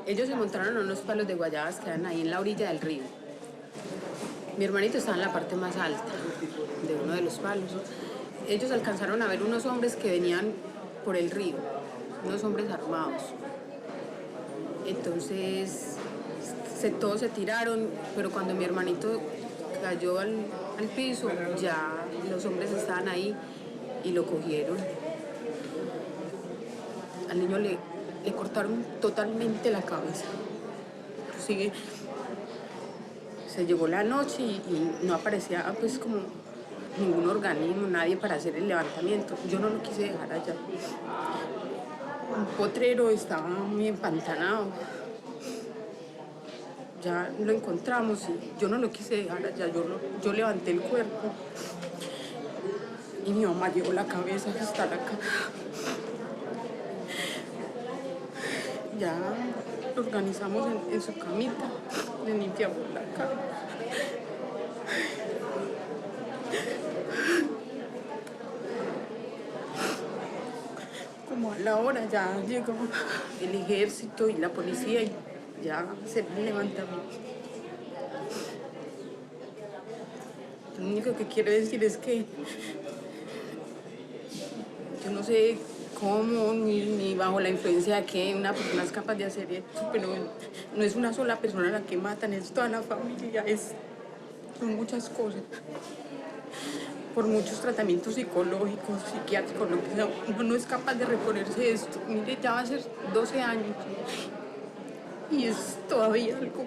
Ellos se montaron a unos palos de guayabas que eran ahí en la orilla del río. Mi hermanito estaba en la parte más alta de uno de los palos. Ellos alcanzaron a ver unos hombres que venían por el río, unos hombres armados. Entonces todos se tiraron, pero cuando mi hermanito cayó al piso, ya los hombres estaban ahí y lo cogieron. Al niño le cortaron totalmente la cabeza. Sigue, se llegó la noche y no aparecía pues como ningún organismo, nadie para hacer el levantamiento. Yo no lo quise dejar allá. Un potrero estaba muy empantanado. Ya lo encontramos y yo no lo quise dejar allá. Yo levanté el cuerpo y mi mamá llevó la cabeza hasta la cara. Ya lo organizamos en su camita, le limpiamos la cara. Como a la hora ya llegó el ejército y la policía y ya se levantamiento. Lo único que quiero decir es que yo no sé cómo ni bajo la influencia de que una persona es capaz de hacer esto, pero no es una sola persona la que matan, es toda la familia, son muchas cosas. Por muchos tratamientos psicológicos, psiquiátricos, lo que sea, uno no es capaz de reponerse de esto. Mire, ya va a ser 12 años y es todavía algo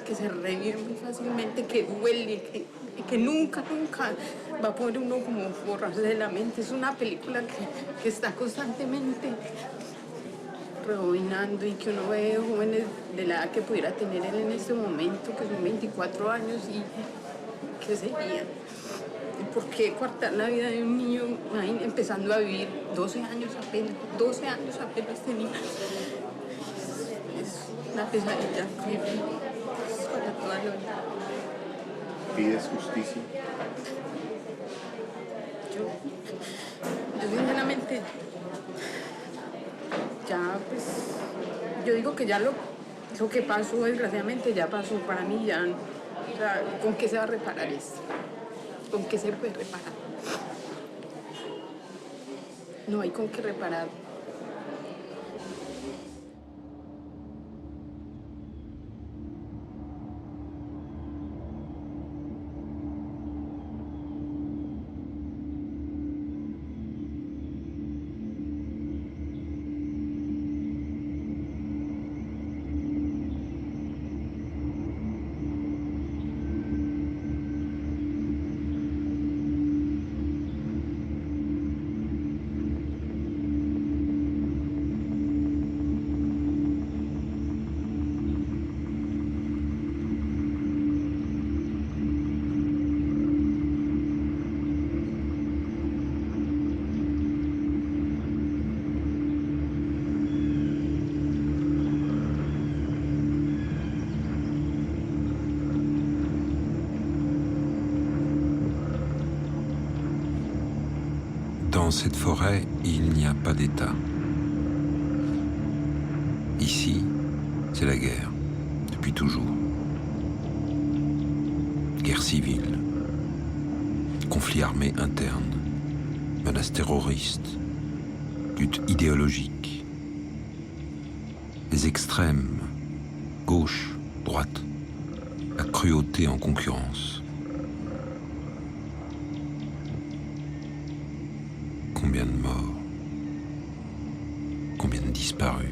que se revive muy fácilmente, que duele, que nunca va a poder uno como borrarse de la mente. Es una película que está constantemente rebobinando y que uno ve jóvenes de la edad que pudiera tener él en este momento, que son 24 años y que serían. ¿Por qué cortar la vida de un niño ahí empezando a vivir 12 años apenas este niño? Es una pesadilla para toda la vida. ¿Pides justicia? Yo sinceramente, ya pues, yo digo que ya lo que pasó desgraciadamente ya pasó para mí, ya, o sea, ¿con qué se va a reparar esto? ¿Con qué se puede reparar? No hay con qué reparar. Dans cette forêt, il n'y a pas d'État. Ici, c'est la guerre, depuis toujours. Guerre civile, conflits armés internes, menaces terroristes, lutte idéologique. Les extrêmes, gauche, droite, la cruauté en concurrence. Combien de morts? Combien de disparus?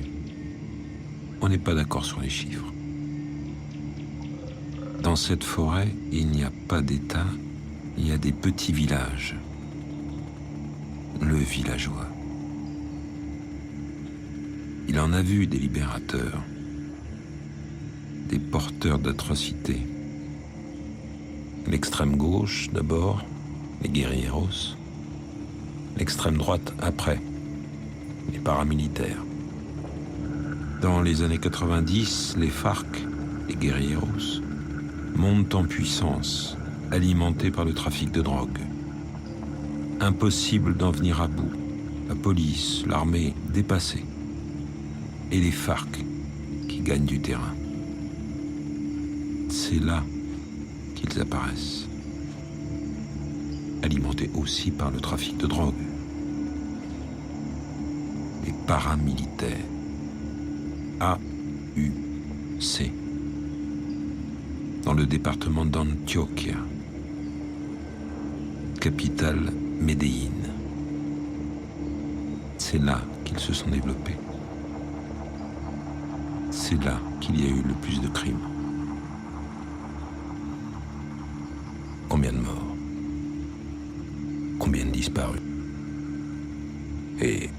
On n'est pas d'accord sur les chiffres. Dans cette forêt, il n'y a pas d'État, il y a des petits villages. Le villageois. Il en a vu des libérateurs, des porteurs d'atrocités. L'extrême gauche d'abord, les guerrilleros. L'extrême droite après, les paramilitaires. Dans les années 90, les FARC, les guerrilleros, montent en puissance, alimentés par le trafic de drogue. Impossible d'en venir à bout. La police, l'armée, dépassée. Et les FARC qui gagnent du terrain. C'est là qu'ils apparaissent, alimentés aussi par le trafic de drogue. Les paramilitaires, AUC, dans le département d'Antioquia, capitale Médellín. C'est là qu'ils se sont développés. C'est là qu'il y a eu le plus de crimes. Combien de morts? Combien de disparus? Et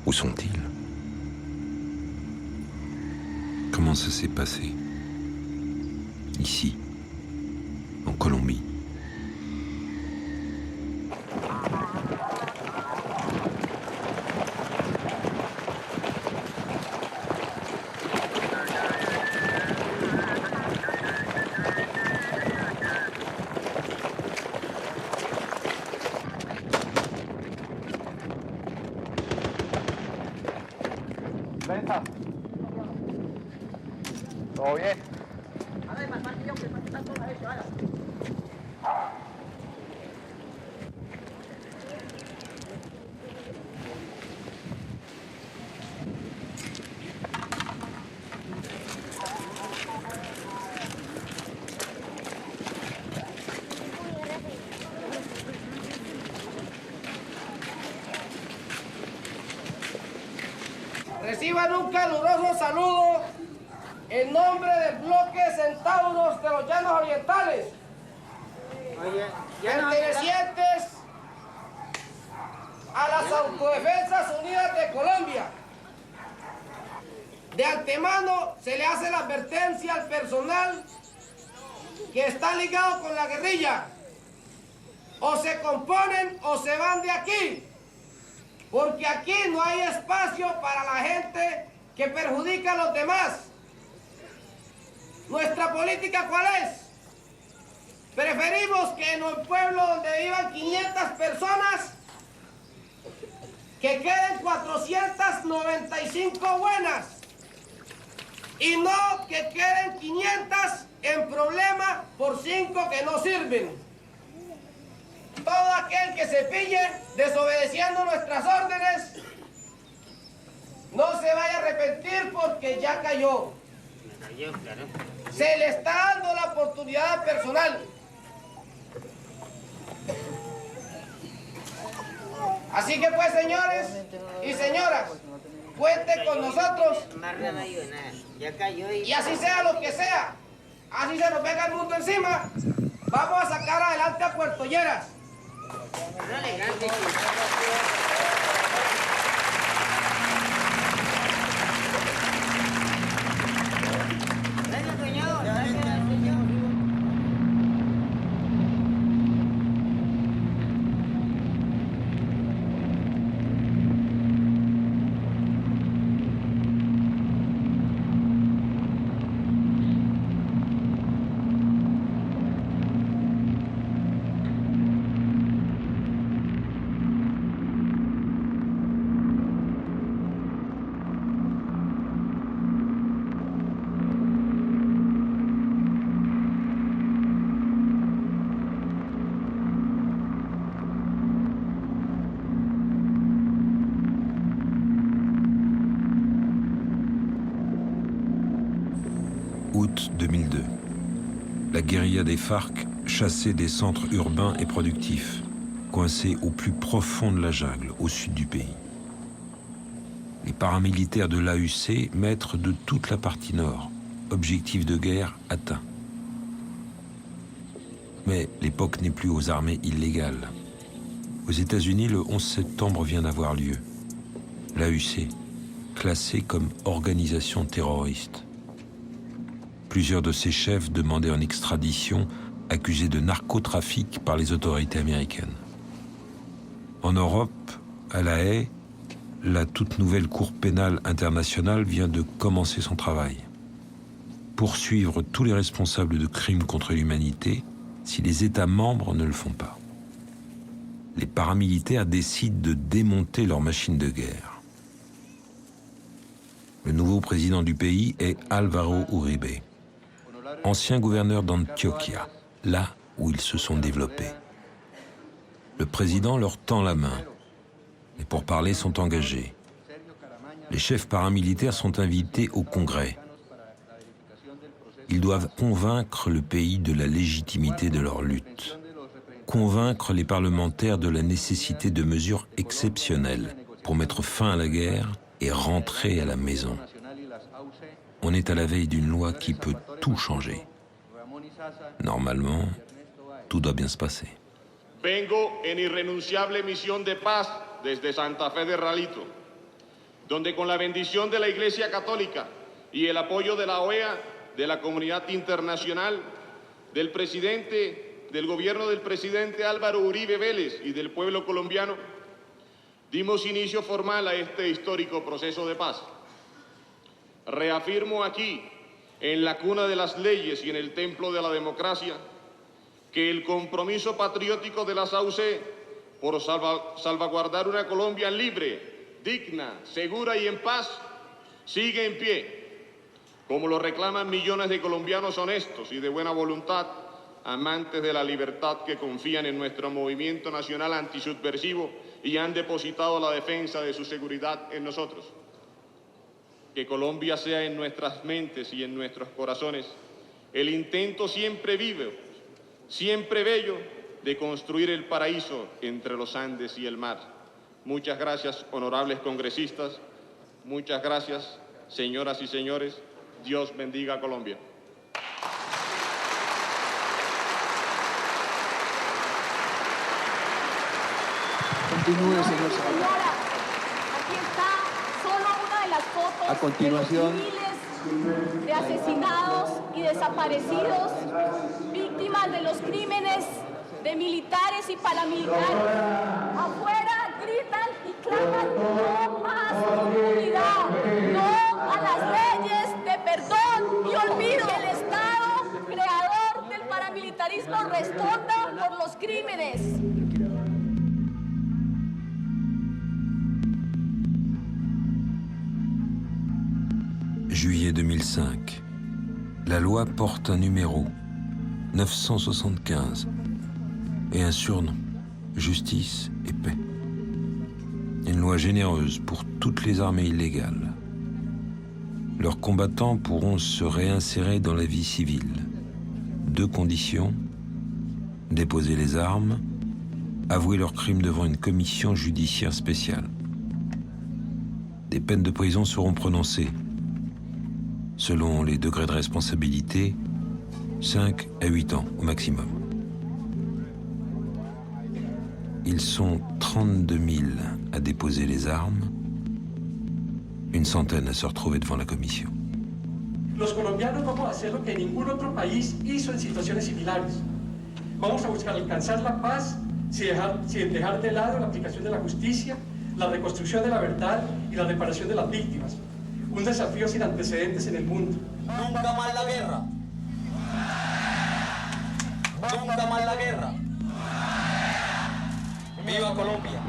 où sont-ils? Comment ça s'est passé? Ici, en Colombie. ¿Todo bien? Reciban un caluroso saludo en nombre del bloque Centauros de los Llanos Orientales, pertenecientes a las Autodefensas Unidas de Colombia. De antemano se le hace la advertencia al personal que está ligado con la guerrilla: o se componen o se van de aquí, porque aquí no hay espacio para la gente que perjudica a los demás. ¿Nuestra política cuál es? Preferimos que en un pueblo donde vivan 500 personas, que queden 495 buenas, y no que queden 500 en problema por 5 que no sirven. Todo aquel que se pille desobedeciendo nuestras órdenes no se vaya a arrepentir, porque ya cayó. Se le está dando la oportunidad personal. Así que pues, señores y señoras, cuenten con nosotros, y así sea lo que sea, así se nos venga el mundo encima, vamos a sacar adelante a Puerto Lleras. Août 2002. La guérilla des FARC chassée des centres urbains et productifs, coincée au plus profond de la jungle, au sud du pays. Les paramilitaires de l'AUC, maîtres de toute la partie nord, objectif de guerre atteint. Mais l'époque n'est plus aux armées illégales. Aux États-Unis, le 11 septembre vient d'avoir lieu. L'AUC, classée comme organisation terroriste. Plusieurs de ses chefs demandés en extradition, accusés de narcotrafic par les autorités américaines. En Europe, à La Haye, la toute nouvelle Cour pénale internationale vient de commencer son travail. Poursuivre tous les responsables de crimes contre l'humanité si les États membres ne le font pas. Les paramilitaires décident de démonter leur machine de guerre. Le nouveau président du pays est Álvaro Uribe, ancien gouverneur d'Antioquia, là où ils se sont développés. Le président leur tend la main. Les pourparlers sont engagés. Les chefs paramilitaires sont invités au Congrès. Ils doivent convaincre le pays de la légitimité de leur lutte, convaincre les parlementaires de la nécessité de mesures exceptionnelles pour mettre fin à la guerre et rentrer à la maison. On est à la veille d'une loi qui peut tout changer. Normalement, tout doit bien se passer. Vengo en irrenunciable misión de paz desde Santa Fe de Ralito, donde con la bendición de la Iglesia Católica y el apoyo de la OEA, de la comunidad internacional, del presidente, del gobierno del presidente Álvaro Uribe Vélez y del pueblo colombiano, dimos inicio formal a este histórico proceso de paz. Reafirmo aquí, en la cuna de las leyes y en el templo de la democracia, que el compromiso patriótico de la SAUC por salvaguardar una Colombia libre, digna, segura y en paz sigue en pie, como lo reclaman millones de colombianos honestos y de buena voluntad, amantes de la libertad que confían en nuestro movimiento nacional antisubversivo y han depositado la defensa de su seguridad en nosotros. Que Colombia sea en nuestras mentes y en nuestros corazones el intento siempre vivo, siempre bello, de construir el paraíso entre los Andes y el mar. Muchas gracias, honorables congresistas. Muchas gracias, señoras y señores. Dios bendiga a Colombia. Continúe, señor senador. Señora, aquí está solo una de las fotos A continuación, de los civiles, de asesinados y desaparecidos, víctimas de los crímenes de militares y paramilitares. Afuera gritan y claman no más impunidad, no a las leyes de perdón y olvido. Que el Estado creador del paramilitarismo responda por los crímenes. Juillet 2005. La loi porte un numéro, 975, et un surnom, justice et paix. Une loi généreuse pour toutes les armées illégales. Leurs combattants pourront se réinsérer dans la vie civile. 2 conditions: déposer les armes, avouer leurs crimes devant une commission judiciaire spéciale. Des peines de prison seront prononcées. Selon les degrés de responsabilité, 5 à 8 ans au maximum. Ils sont 32 000 à déposer les armes, une centaine à se retrouver devant la commission. Los colombianos vamos a hacer lo que ningún otro país hizo en situaciones similares. Vamos a buscar alcanzar la paz sin dejar de lado la aplicación de la justicia, la reconstrucción de la verdad y la reparación de las víctimas. Un desafío sin antecedentes en el mundo. Nunca más la guerra. Nunca más la guerra. ¡Viva Colombia!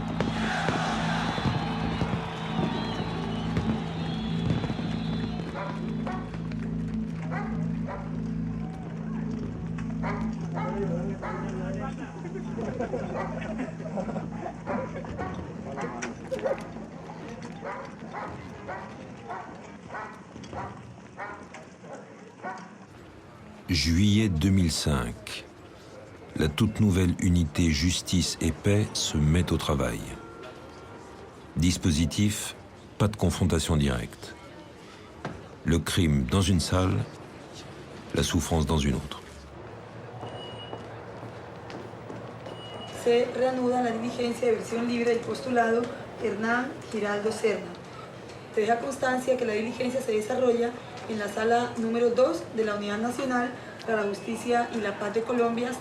Juillet 2005. La toute nouvelle unité Justice et Paix se met au travail. Dispositif, pas de confrontation directe. Le crime dans une salle, la souffrance dans une autre. Se reanuda la diligencia de versión libre del postulado Hernán Giraldo Serna. Se deja constancia que la diligencia se desarrolla en la sala número 2 de la Unidad Nacional para la Justicia y la Paz de Colombia.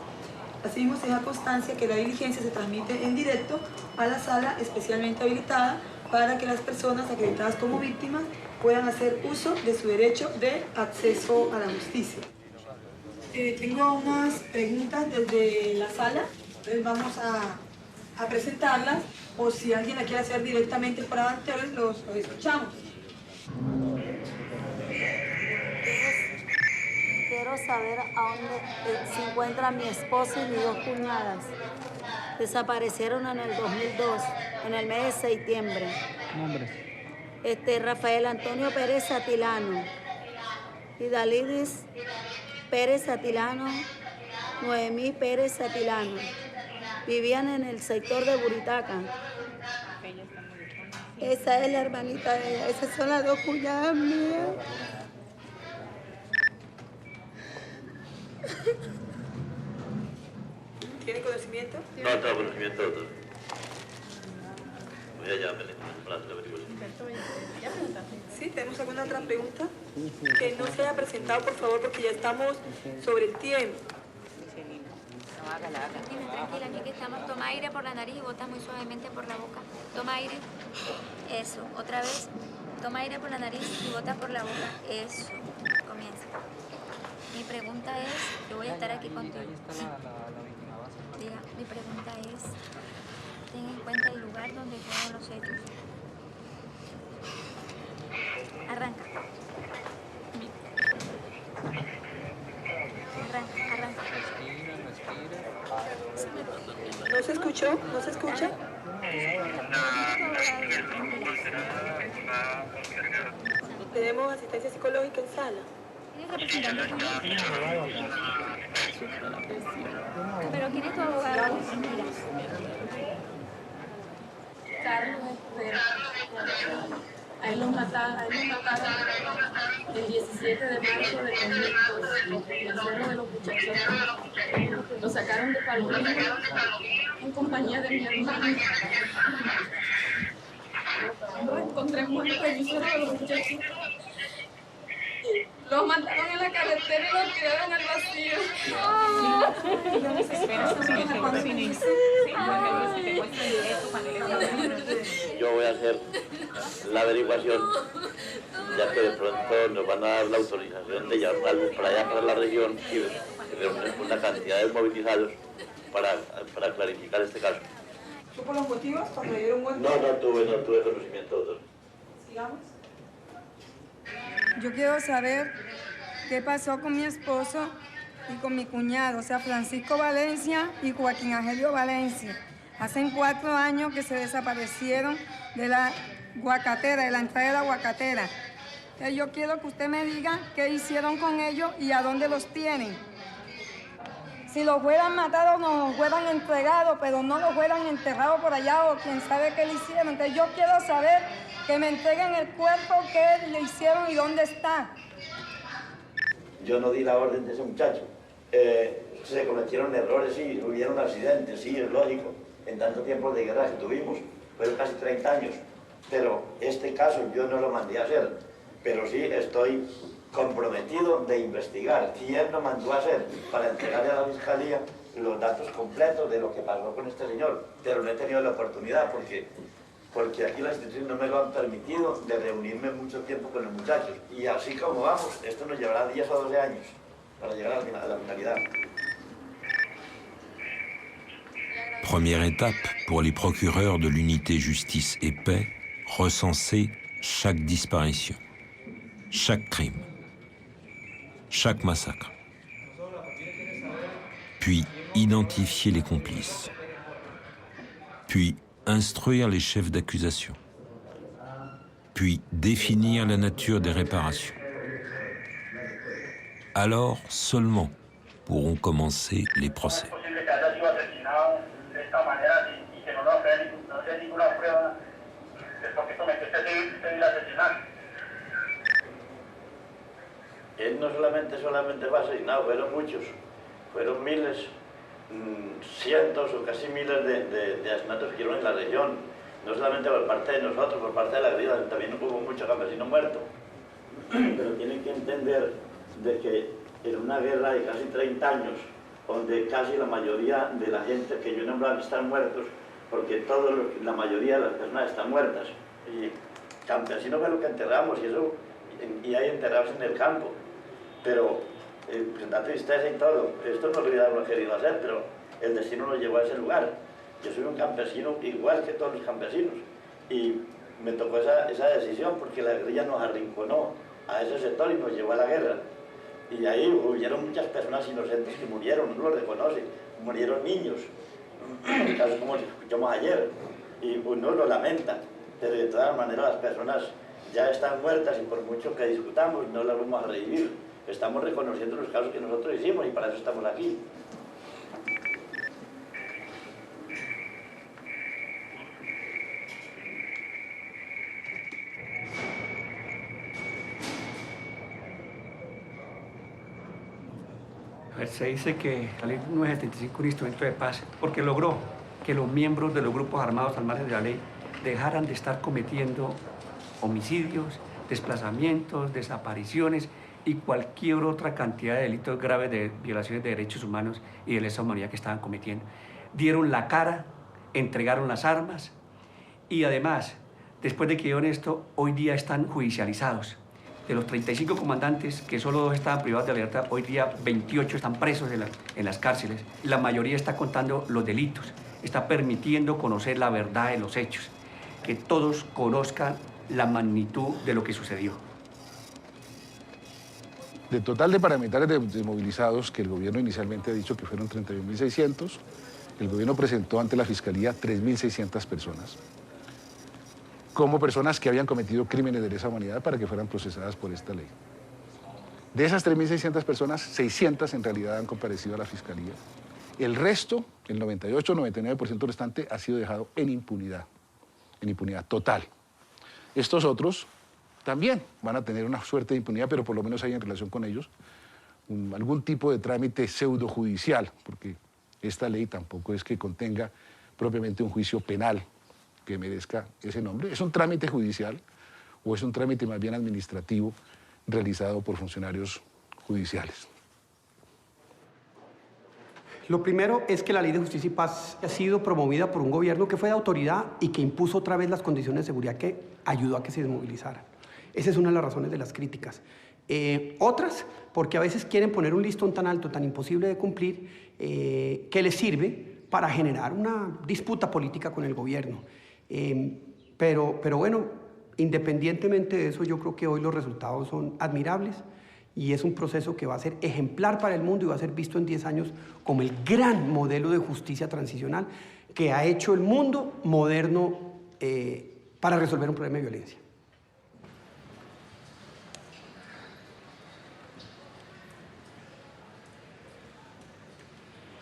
Asimismo, se deja constancia que la diligencia se transmite en directo a la sala especialmente habilitada para que las personas acreditadas como víctimas puedan hacer uso de su derecho de acceso a la justicia. Tengo unas preguntas desde la sala, entonces vamos a presentarlas, o si alguien la quiere hacer directamente por adelante, los escuchamos. quiero saber a dónde se encuentran mi esposo y mis dos cuñadas. Desaparecieron en el 2002, en el mes de septiembre. Nombres. Rafael Antonio Pérez Atilano y Dalidis Pérez Atilano, Noemí Pérez Atilano. Vivían en el sector de Buritaca. Esa es la hermanita de ella, esas son las dos cuñadas mías. ¿Tiene conocimiento? No tengo conocimiento de otro. Voy a llamarle para la averiguación. Sí, ¿tenemos alguna otra pregunta? Que no se haya presentado, por favor, porque ya estamos sobre el tiempo. Tranquila, aquí que estamos. Toma aire por la nariz y bota muy suavemente por la boca. Toma aire. Eso. Otra vez. Toma aire por la nariz y bota por la boca. Eso. Comienza. Mi pregunta es, yo voy a estar aquí contigo. Diga, mi pregunta es, ten en cuenta el lugar donde fueron los hechos. Arranca. Arranca. ¿No se escuchó? ¿No se escucha? Tenemos asistencia psicológica en sala. Pero ¿quién es tu abogado? Carlos, a él lo mataron el 17 de marzo de 2002 en el Cerro de los Muchachos. Lo sacaron de Palomino en compañía de mi hermano. Lo encontré muerto en el Cerro de los Muchachos. Los mataron en la carretera y los tiraron al vacío. Yo voy a hacer la averiguación, ya que de pronto nos van a dar la autorización de llevar una luz para allá, para la región, y reunir una cantidad de movilizados para clarificar este caso. ¿Supo los motivos cuando le dieron muerte? No tuve conocimiento, doctor. Sigamos. Yo quiero saber qué pasó con mi esposo y con mi cuñado, o sea, Francisco Valencia y Joaquín Angelio Valencia. Hacen 4 años que se desaparecieron de la Guacatera, de la entrada de la Guacatera. Entonces yo quiero que usted me diga qué hicieron con ellos y a dónde los tienen. Si los hubieran matado, nos hubieran entregado, pero no los hubieran enterrado por allá o quién sabe qué le hicieron. Entonces yo quiero saber que me entreguen el cuerpo, qué le hicieron y dónde está. Yo no di la orden de ese muchacho. Se cometieron errores, sí, hubieron accidentes, sí, es lógico. En tanto tiempo de guerra que tuvimos, fueron casi 30 años. Pero este caso yo no lo mandé a hacer. Pero sí estoy comprometido de investigar quién lo mandó a hacer para entregarle a la Fiscalía los datos completos de lo que pasó con este señor. Pero no he tenido la oportunidad porque aquí las instituciones no me lo han permitido de reunirme mucho tiempo con los muchachos. Y así como vamos, esto nos llevará 10 o 12 años para llegar a la finalidad. Première étape pour les procureurs de l'unité justice et paix, recenser chaque disparition, chaque crime, chaque massacre. Puis identifier les complices. Puis instruire les chefs d'accusation. Puis définir la nature des réparations. Alors seulement pourront commencer les procès. Él no solamente fue asesinado, fueron muchos, fueron miles, cientos o casi miles de asesinatos que hubo en la región, no solamente por parte de nosotros, por parte de la guerrilla, también hubo muchos campesinos muertos. Pero tienen que entender de que en una guerra de casi 30 años, donde casi la mayoría de la gente que yo nombraba están muertos, porque la mayoría de las personas están muertas. Y campesinos fue lo que enterramos y hay enterrados en el campo. Pero pues, da tristeza y todo. Esto no lo hubiéramos querido hacer, pero el destino nos llevó a ese lugar. Yo soy un campesino igual que todos los campesinos y me tocó esa decisión porque la guerrilla nos arrinconó a ese sector y nos llevó a la guerra. Y ahí hubieron muchas personas inocentes que murieron, no lo reconocen, murieron niños, casos como los escuchamos ayer, y uno lo lamenta, pero de todas maneras las personas ya están muertas y por mucho que discutamos no las vamos a revivir. Estamos reconociendo los casos que nosotros hicimos y para eso estamos aquí. Se dice que la ley 975 es un instrumento de paz porque logró que los miembros de los grupos armados al margen de la ley dejaran de estar cometiendo homicidios, desplazamientos, desapariciones y cualquier otra cantidad de delitos graves de violaciones de derechos humanos y de lesa humanidad que estaban cometiendo. Dieron la cara, entregaron las armas y además, después de que dieron esto, hoy día están judicializados. De los 35 comandantes, que solo 2 estaban privados de libertad, hoy día 28 están presos en las cárceles. La mayoría está contando los delitos, está permitiendo conocer la verdad de los hechos, que todos conozcan la magnitud de lo que sucedió. Del total de paramilitares desmovilizados, que el gobierno inicialmente ha dicho que fueron 31.600, el gobierno presentó ante la Fiscalía 3.600 personas, como personas que habían cometido crímenes de lesa humanidad para que fueran procesadas por esta ley. De esas 3.600 personas, 600 en realidad han comparecido a la Fiscalía. El resto, el 98-99% restante, ha sido dejado en impunidad total. Estos otros también van a tener una suerte de impunidad, pero por lo menos hay en relación con ellos algún tipo de trámite pseudojudicial, porque esta ley tampoco es que contenga propiamente un juicio penal que merezca ese nombre. Es un trámite judicial o es un trámite más bien administrativo realizado por funcionarios judiciales. Lo primero es que la Ley de Justicia y Paz ha sido promovida por un gobierno que fue de autoridad y que impuso otra vez las condiciones de seguridad que ayudó a que se desmovilizaran. Esa es una de las razones de las críticas. Otras, porque a veces quieren poner un listón tan alto, tan imposible de cumplir, que les sirve para generar una disputa política con el gobierno. Pero bueno, independientemente de eso, yo creo que hoy los resultados son admirables y es un proceso que va a ser ejemplar para el mundo y va a ser visto en 10 años como el gran modelo de justicia transicional que ha hecho el mundo moderno para resolver un problema de violencia.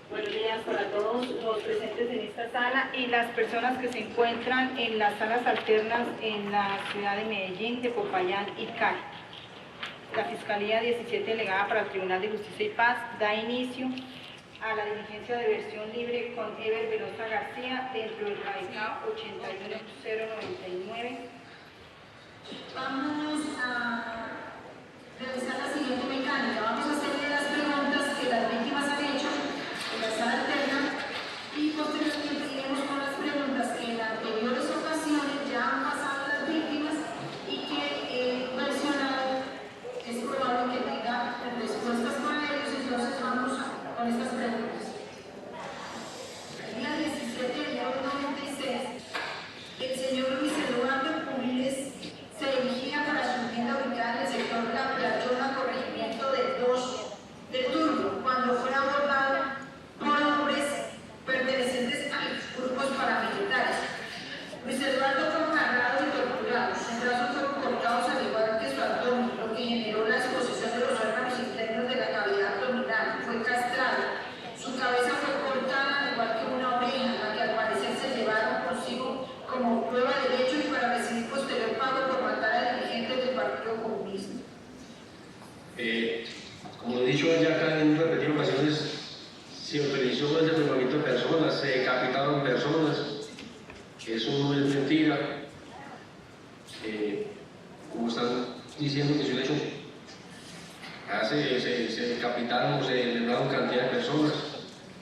Buenos días para todos los presentes en esta sala y las personas que se encuentran en las salas alternas en la ciudad de Medellín, de Popayán y Cali. La Fiscalía 17 delegada para el Tribunal de Justicia y Paz da inicio a la diligencia de versión libre con Ever Velosa García dentro del radicado 81099. Vamos a realizar la siguiente mecánica. Vamos a hacerle las preguntas que las víctimas han hecho en la sala alterna y posteriormente iremos con las preguntas que en anteriores ocasiones ya han pasado las víctimas y que el versionado es probable que tenga respuestas para ellos, entonces vamos con estas preguntas. El día 17 de enero de 96, el señor Luis Eduardo Puliles se dirigía para su vivienda ubicada en el sector La Playona, corregimiento del 2 de Turbo, cuando fue abordado por hombres pertenecientes a los grupos paramilitares. Luis Eduardo fue agarrado y torturado, sus brazos fueron cortados al igual que su abdomen, lo que generó la exposición de los órganos internos de la cavidad abdominal. Fue castrado, su cabeza fue cortada al igual que una oreja, la que al parecer se llevaron consigo como prueba de hecho y para recibir posterior pago por matar a dirigentes del Partido Comunista. Como he dicho ya acá en repetidas ocasiones, se autorizó el desplazamiento de personas, se decapitaron personas, eso no es mentira. Como están diciendo que es un hecho, se decapitaron o se eliminaron cantidad de personas,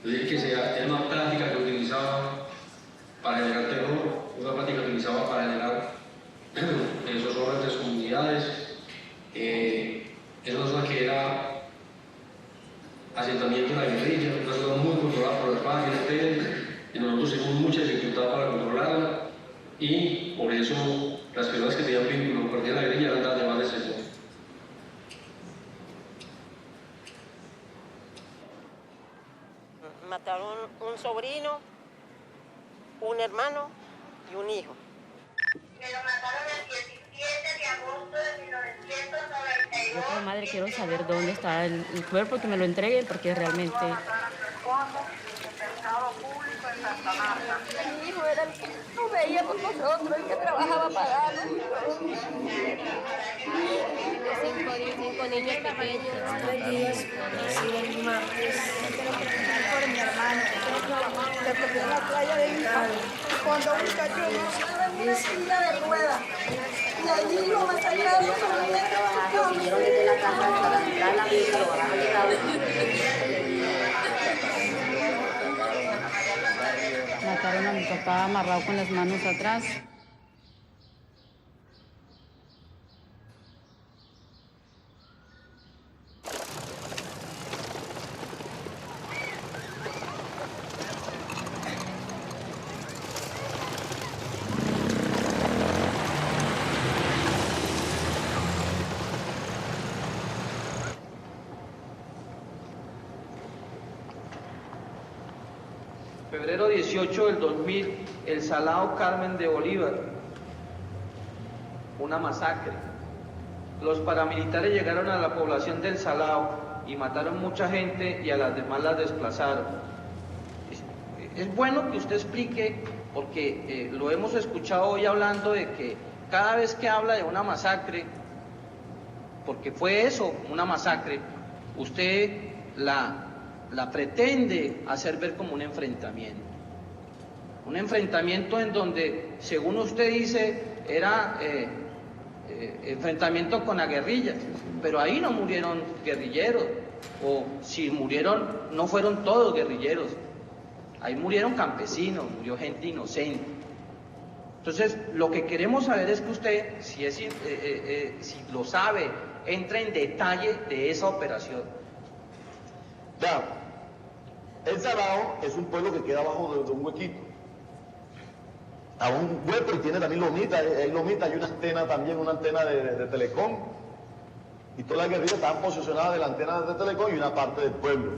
es decir, que era una práctica que utilizaba para generar terror, una práctica que utilizaba para generar esos órganos de las comunidades. Es una zona que era asentamiento de la guerrilla, una zona muy controlada por las FARC y el ELN, y nosotros tenemos mucha dificultad para controlarla, y por eso las personas que tenían vínculo con la guerrilla eran dadas de más de 60. sobrino, un hermano y un hijo. Me lo mataron el 17 de agosto de 1992. Yo como madre quiero saber dónde está el cuerpo, que me lo entreguen, porque realmente... Mi hijo era el que no veía por nosotros, el que trabajaba pagando. Cinco niños pequeños. 3 días, nacido el martes. Por mi hermano, se perdió en la playa de Hija. Cuando un muchacho estaba en una silla de ruedas. Y allí lo masacaron solamente en su Mataron a mi papá amarrado con las manos atrás. Febrero 18 del 2000, el Salao Carmen de Bolívar, una masacre. Los paramilitares llegaron a la población del Salao y mataron mucha gente y a las demás las desplazaron. Es bueno que usted explique, porque lo hemos escuchado hoy hablando de que cada vez que habla de una masacre, porque fue eso, una masacre, usted la pretende hacer ver como un enfrentamiento. Un enfrentamiento en donde, según usted dice, era enfrentamiento con la guerrilla, pero ahí no murieron guerrilleros, o si murieron, no fueron todos guerrilleros, ahí murieron campesinos, murió gente inocente. Entonces, lo que queremos saber es que usted, si lo sabe, entre en detalle de esa operación. Ya, el Salao es un pueblo que queda abajo de un huequito. A un hueco y tiene también lomita, hay lomita, hay una antena también, una antena de Telecom. Y todas las guerrillas estaban posicionadas de la antena de Telecom y una parte del pueblo.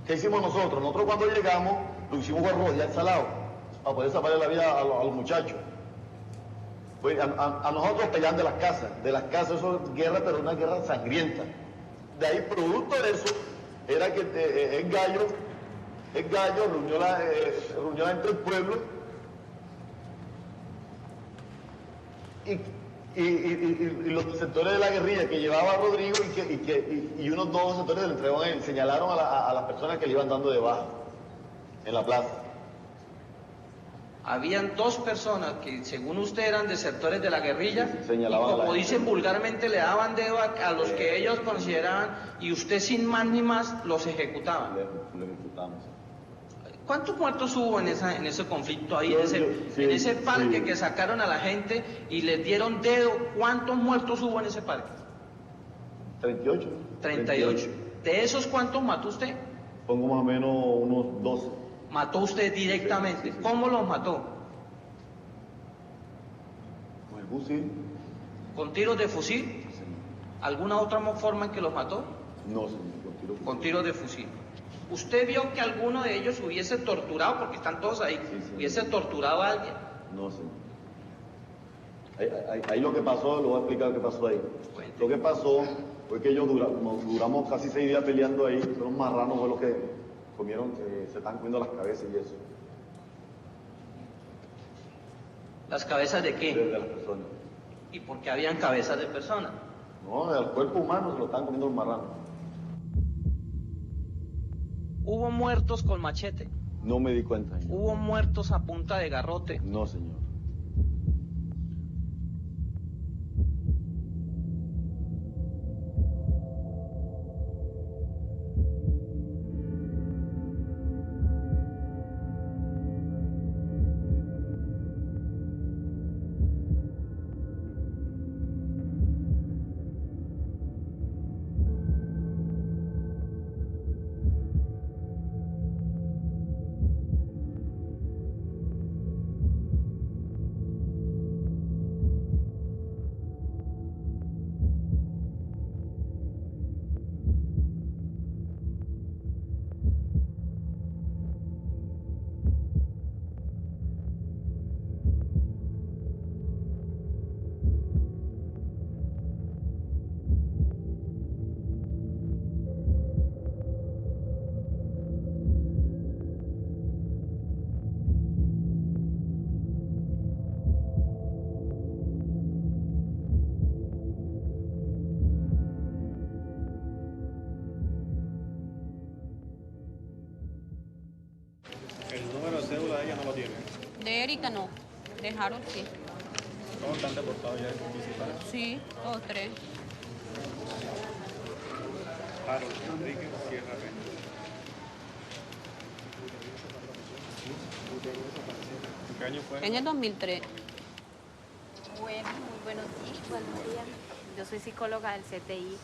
¿Qué hicimos nosotros? Nosotros cuando llegamos, lo que hicimos fue rodear el Salao, para poder salvar la vida a los muchachos. Pues a nosotros peleaban de las casas, eso es guerra, pero una guerra sangrienta. De ahí, producto de eso, era que el gallo reunió entre el pueblo y los sectores de la guerrilla que llevaba a Rodrigo y unos dos sectores le entregaron a él, señalaron a las personas que le iban dando de baja en la plaza. Habían dos personas que, según usted, eran desertores de la guerrilla, señalaban, y como dicen vulgarmente, le daban dedo a los que ellos consideraban, y usted sin más ni más los ejecutaba. Le ejecutamos. ¿Cuántos muertos hubo en ese conflicto ahí, en ese parque que sacaron a la gente y les dieron dedo? ¿Cuántos muertos hubo en ese parque? 38. 38. ¿De esos cuántos mató usted? Pongo más o menos unos 12. ¿Mató usted directamente? Sí. ¿Cómo los mató? Con el fusil. ¿Con tiros de fusil? Sí. ¿Alguna otra forma en que los mató? No, señor, con tiros de fusil. ¿Usted vio que alguno de ellos hubiese torturado, porque están todos ahí, hubiese torturado a alguien? No, señor. Ahí lo que pasó, lo voy a explicar lo que pasó ahí. Lo que pasó fue que ellos duramos casi 6 días peleando ahí, fueron marranos, fue lo que comieron, que se están comiendo las cabezas y eso. ¿Las cabezas de qué? De las personas. ¿Y por qué habían cabezas de personas? No, del cuerpo humano se lo están comiendo los marranos. ¿Hubo muertos con machete? No me di cuenta, señor. ¿Hubo muertos a punta de garrote? No, señor. ahorita no. Dejaron, sí. ¿Todos están deportados ya de municipales? Sí, todos 3. Harold Enrique Sierra Reina. ¿En qué año fue? En el 2003. Bueno, muy buenos días, María. Yo soy psicóloga del CTI.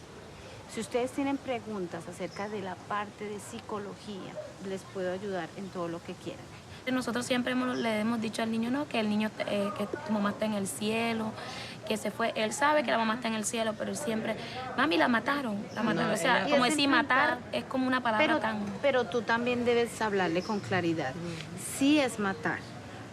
Si ustedes tienen preguntas acerca de la parte de psicología, les puedo ayudar en todo lo que quieran. Nosotros siempre le hemos dicho al niño, no, que el niño, que tu mamá está en el cielo, que se fue. Él sabe que la mamá está en el cielo, pero él siempre, mami, la mataron. No, o sea, como decir matar es como una palabra Pero tú también debes hablarle con claridad. Sí es matar.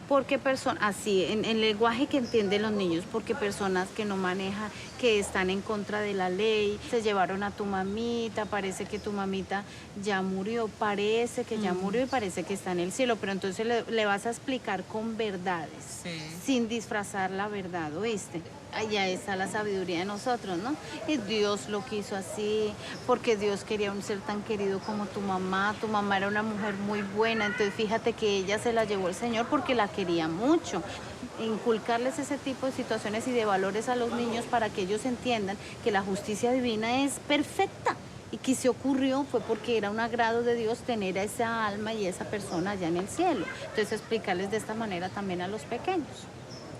Porque así, en el lenguaje que entienden los niños, porque personas que no manejan, que están en contra de la ley, se llevaron a tu mamita, parece que tu mamita ya murió, parece que ya murió y parece que está en el cielo, pero entonces le vas a explicar con verdades, sin disfrazar la verdad, ¿oíste? Allá está la sabiduría de nosotros, ¿no? Y Dios lo quiso así, porque Dios quería un ser tan querido como tu mamá era una mujer muy buena, entonces fíjate que ella se la llevó el Señor porque la quería mucho. Inculcarles ese tipo de situaciones y de valores a los niños para que ellos entiendan que la justicia divina es perfecta y que se ocurrió fue porque era un agrado de Dios tener a esa alma y esa persona allá en el cielo. Entonces explicarles de esta manera también a los pequeños.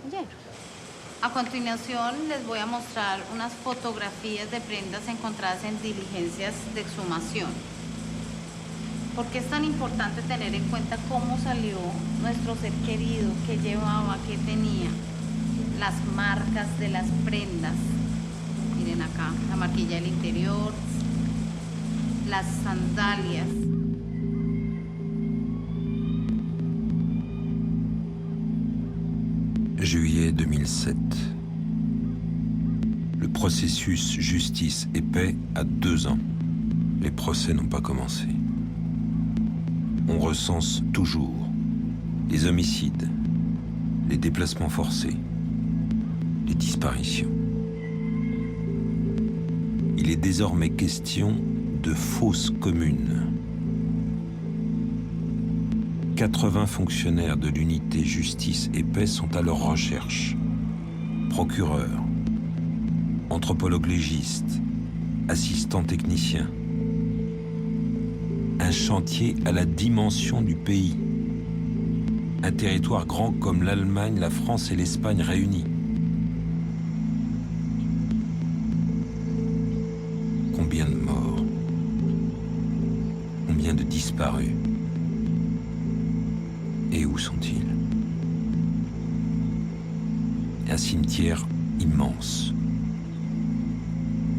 ¿Oyeron? A continuación les voy a mostrar unas fotografías de prendas encontradas en diligencias de exhumación. ¿Por qué es tan importante tener en cuenta cómo salió nuestro ser querido, qué llevaba, qué tenía? Las marcas de las prendas. Miren acá, la marquilla del interior, las sandalias. Juillet 2007. Le processus justice et paix a 2 ans. Les procès n'ont pas commencé. On recense toujours les homicides, les déplacements forcés, les disparitions. Il est désormais question de fausses communes. 80 fonctionnaires de l'unité justice et paix sont à leur recherche. Procureurs, anthropologues légistes, assistants techniciens. Un chantier à la dimension du pays. Un territoire grand comme l'Allemagne, la France et l'Espagne réunis. Combien de morts? Combien de disparus? Et où sont-ils? Un cimetière immense,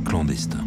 clandestin.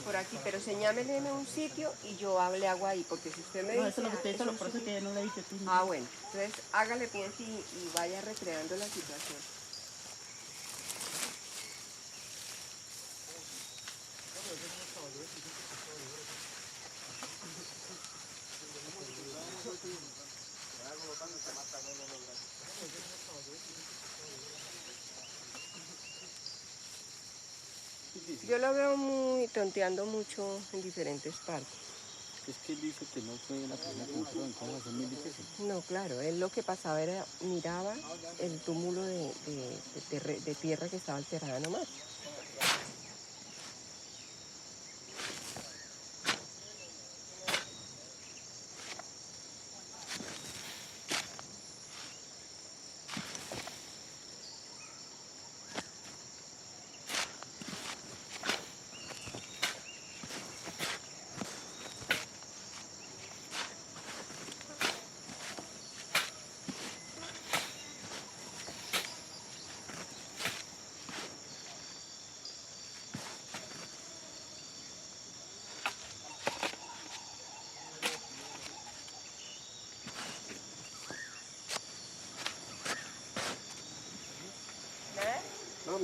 Por aquí, pero señámele un sitio y yo le hago ahí, porque si usted me dice... No, eso es lo que usted hizo, por eso es que yo no le he dicho. Ah, bueno, entonces hágale pues y vaya recreando la situación. Yo lo veo muy tonteando mucho en diferentes partes. Es que él dice que no fue la primera que entró, entonces es muy difícil. No, claro, él lo que pasaba era, miraba el túmulo de tierra que estaba alterada nomás.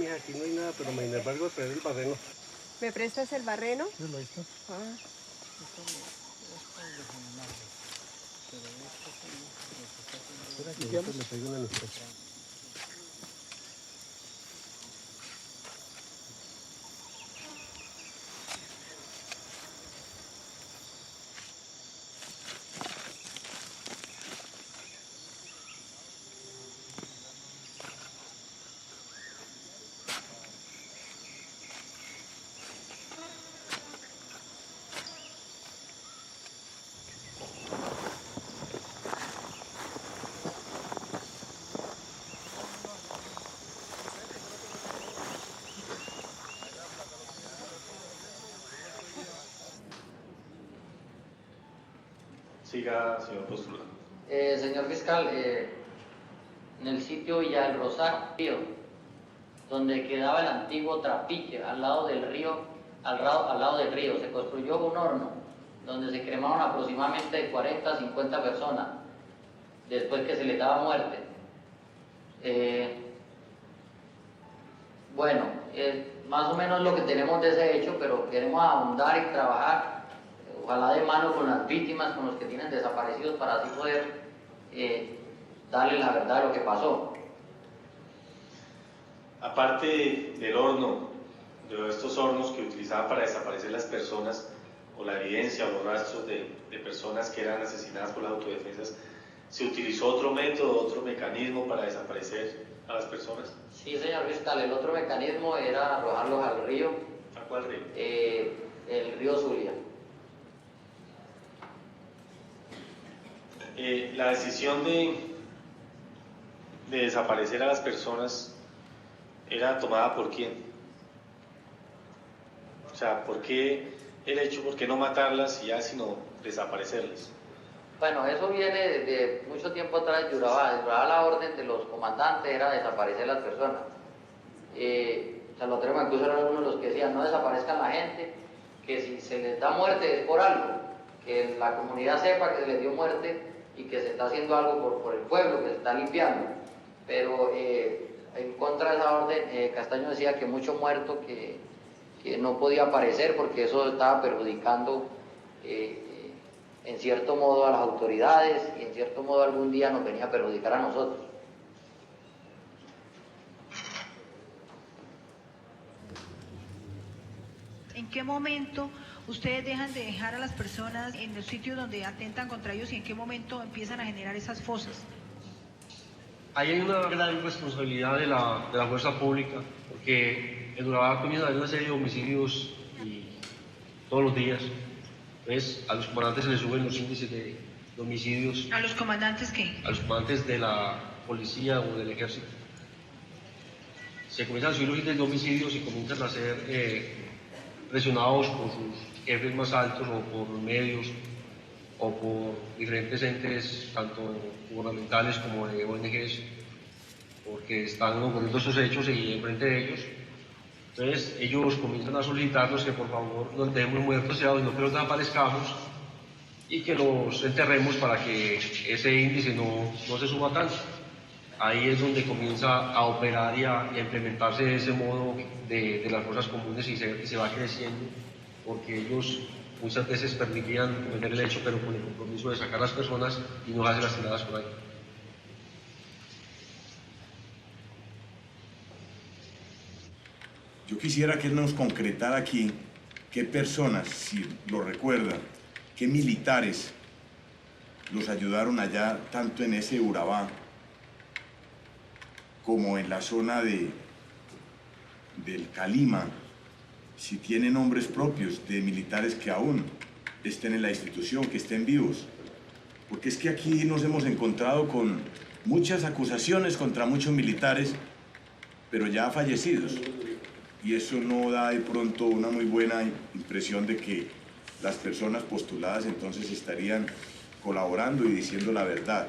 mija, aquí no hay nada, pero me encargo de traer el barreno. ¿Me prestas el barreno? Yo lo he visto. Ah. Espera que le traigo una necesidad. Siga, señor postulante. Señor fiscal, en el sitio Villa del Rosario, donde quedaba el antiguo trapiche, al lado del río, al lado del río, se construyó un horno donde se cremaron aproximadamente de 40 a 50 personas después que se les daba muerte. Bueno, más o menos lo que tenemos de ese hecho, pero queremos ahondar y trabajar, ojalá de mano con las víctimas, con los que tienen desaparecidos, para así poder darle la verdad de lo que pasó. Aparte del horno, de estos hornos que utilizaban para desaparecer las personas, o la evidencia o los rastros de personas que eran asesinadas por las autodefensas, ¿se utilizó otro método, otro mecanismo para desaparecer a las personas? Sí, señor fiscal, el otro mecanismo era arrojarlos al río. ¿A cuál río? El río Zulia. La decisión de desaparecer a las personas era tomada por quién? O sea, ¿por qué el hecho, por qué no matarlas y ya, sino desaparecerlas? Bueno, eso viene de mucho tiempo atrás. Duraba la orden de los comandantes, era desaparecer las personas. Salvatore Mancuso era uno de los que decía: no desaparezcan la gente, que si se les da muerte es por algo, que la comunidad sepa que se les dio muerte y que se está haciendo algo por el pueblo, que se está limpiando. Pero en contra de esa orden, Castaño decía que mucho muerto que no podía aparecer porque eso estaba perjudicando en cierto modo a las autoridades y en cierto modo algún día nos venía a perjudicar a nosotros. ¿En qué momento ustedes dejan de dejar a las personas en los sitios donde atentan contra ellos y en qué momento empiezan a generar esas fosas? Ahí hay una gran responsabilidad de la fuerza pública, porque en Urabá comienza a haber una serie de homicidios todos los días. Entonces, a los comandantes se les suben los índices de homicidios. ¿A los comandantes qué? A los comandantes de la policía o del ejército. Se comienzan a subir los índices de homicidios y comienzan a ser presionados por sus jefes más altos o por medios o por diferentes entes, tanto gubernamentales como de ONGs, porque están ocurriendo esos hechos y enfrente de ellos. Entonces ellos comienzan a solicitarnos que por favor no dejemos muertos, sino que los desaparezcamos y que los enterremos para que ese índice no se suba tanto. Ahí es donde comienza a operar y a implementarse ese modo de las fuerzas comunes y se va creciendo, porque ellos muchas veces permitían cometer el hecho, pero con el compromiso de sacar a las personas y no hacer las tiradas por ahí. Yo quisiera que nos concretara aquí qué personas, si lo recuerdan, qué militares los ayudaron allá, tanto en ese Urabá como en la zona del Calima, si tienen nombres propios de militares que aún estén en la institución, que estén vivos. Porque es que aquí nos hemos encontrado con muchas acusaciones contra muchos militares, pero ya fallecidos. Y eso no da de pronto una muy buena impresión de que las personas postuladas entonces estarían colaborando y diciendo la verdad.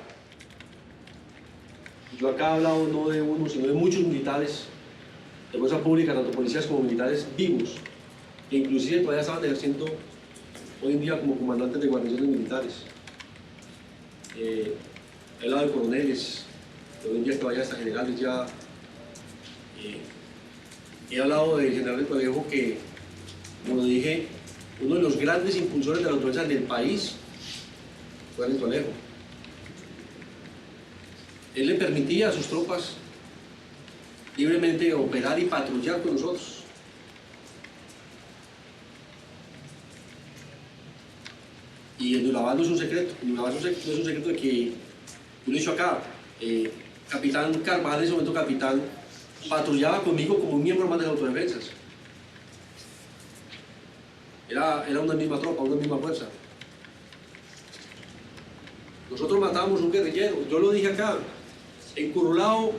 Yo acá he hablado no de uno, sino de muchos militares de fuerza pública, tanto policías como militares vivos, que inclusive todavía estaban ejerciendo hoy en día como comandantes de guarniciones militares. He hablado de coroneles, que hoy en día todavía hasta generales ya He hablado del general del Conejo que, como dije, uno de los grandes impulsores de la autodefensa en el país fue el Conejo. Él le permitía a sus tropas libremente operar y patrullar con nosotros. Y el Nulaval no es un secreto, el Nulaval no es un secreto de que, yo lo he dicho acá, Capitán Carvajal, en ese momento capitán, patrullaba conmigo como un miembro más de las autodefensas. Era una misma tropa, una misma fuerza. Nosotros matábamos un guerrillero, yo lo dije acá, en Curulao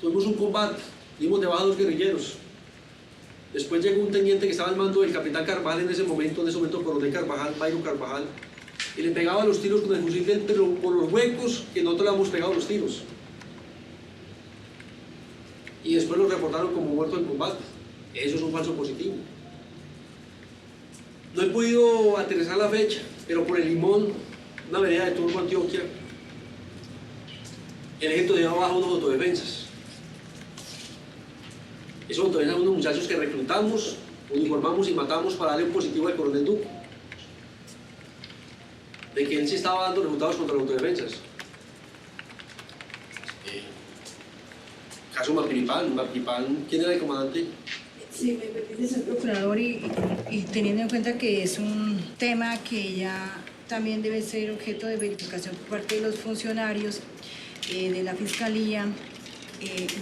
tuvimos un combate, dimos de baja a 2 guerrilleros. Después llegó un teniente que estaba al mando del capitán Carvajal en ese momento coronel Carvajal, Byron Carvajal, y le pegaba los tiros con el fusil del pero por los huecos que nosotros le habíamos pegado los tiros. Y después lo reportaron como muerto en combate. Eso es un falso positivo. No he podido aterrizar la fecha, pero por el Limón, una vereda de Turbo, Antioquia, el ejército llevaba abajo unos autodefensas. Esos autodefensas son unos muchachos que reclutamos, uniformamos y matamos para darle un positivo al coronel Duque. De que él sí estaba dando resultados contra las autodefensas. Caso Mapiripán, ¿quién era el comandante? Sí, me permite, señor procurador, y teniendo en cuenta que es un tema que ya también debe ser objeto de verificación por parte de los funcionarios de la Fiscalía,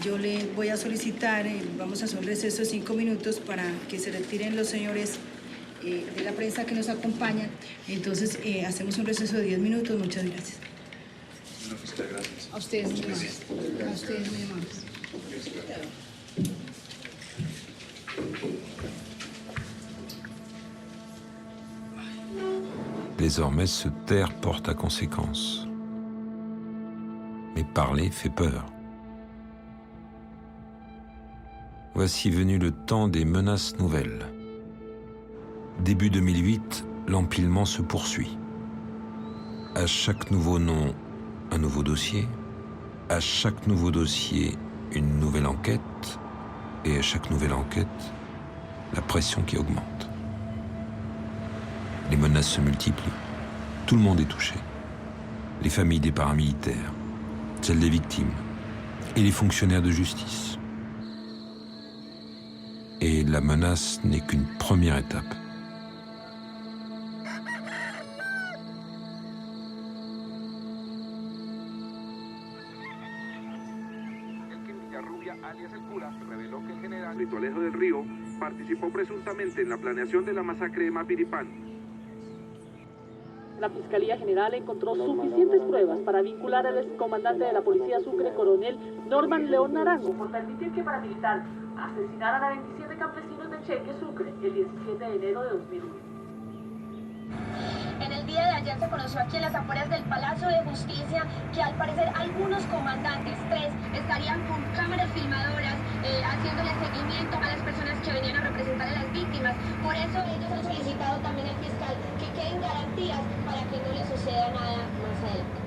yo le voy a solicitar, vamos a hacer un receso de 5 minutos para que se retiren los señores de la prensa que nos acompañan. Entonces, hacemos un receso de 10 minutos. Muchas gracias. Señora fiscal, gracias. A ustedes muy amables. A ustedes muy amables. Désormais, se taire porte à conséquence. Mais parler fait peur. Voici venu le temps des menaces nouvelles. Début 2008, l'empilement se poursuit. À chaque nouveau nom, un nouveau dossier. À chaque nouveau dossier, une nouvelle enquête. Et à chaque nouvelle enquête, la pression qui augmente. Les menaces se multiplient. Tout le monde est touché. Les familles des paramilitaires, celles des victimes et les fonctionnaires de justice. Et la menace n'est qu'une première étape. Alejo del Río participó presuntamente en la planeación de la masacre de Mapiripán. La Fiscalía General encontró suficientes pruebas para vincular al excomandante de la Policía Sucre, coronel Norman León Naranjo, por permitir que paramilitar asesinaran a 27 campesinos de Cheque, Sucre, el 17 de enero de 2001. En el día de ayer se conoció aquí en las afueras del Palacio de Justicia que al parecer algunos comandantes, 3, estarían con cámaras filmadoras haciéndole seguimiento a las personas que venían a representar a las víctimas. Por eso ellos han solicitado también al fiscal que queden garantías para que no le suceda nada más adelante.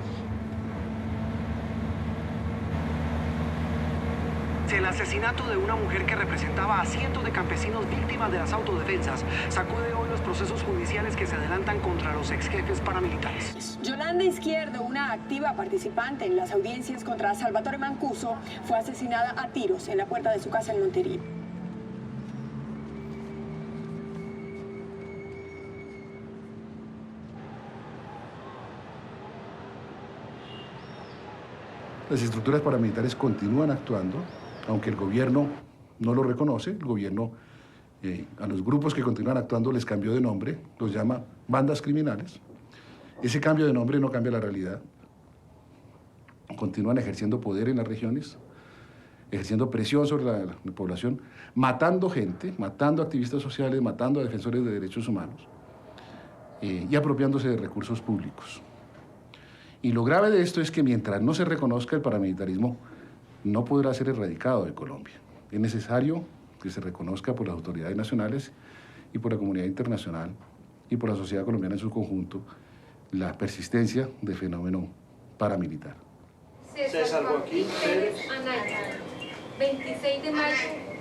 El asesinato de una mujer que representaba a cientos de campesinos víctimas de las autodefensas sacude hoy los procesos judiciales que se adelantan contra los ex jefes paramilitares. Yolanda Izquierdo, una activa participante en las audiencias contra Salvatore Mancuso, fue asesinada a tiros en la puerta de su casa en Montería. Las estructuras paramilitares continúan actuando, aunque el gobierno no lo reconoce. El gobierno a los grupos que continúan actuando les cambió de nombre, los llama bandas criminales. Ese cambio de nombre no cambia la realidad. Continúan ejerciendo poder en las regiones, ejerciendo presión sobre la población, matando gente, matando activistas sociales, matando a defensores de derechos humanos y apropiándose de recursos públicos. Y lo grave de esto es que mientras no se reconozca el paramilitarismo, no podrá ser erradicado de Colombia. Es necesario que se reconozca por las autoridades nacionales y por la comunidad internacional y por la sociedad colombiana en su conjunto la persistencia del fenómeno paramilitar. César Joaquín Pérez Anaya, 26 de mayo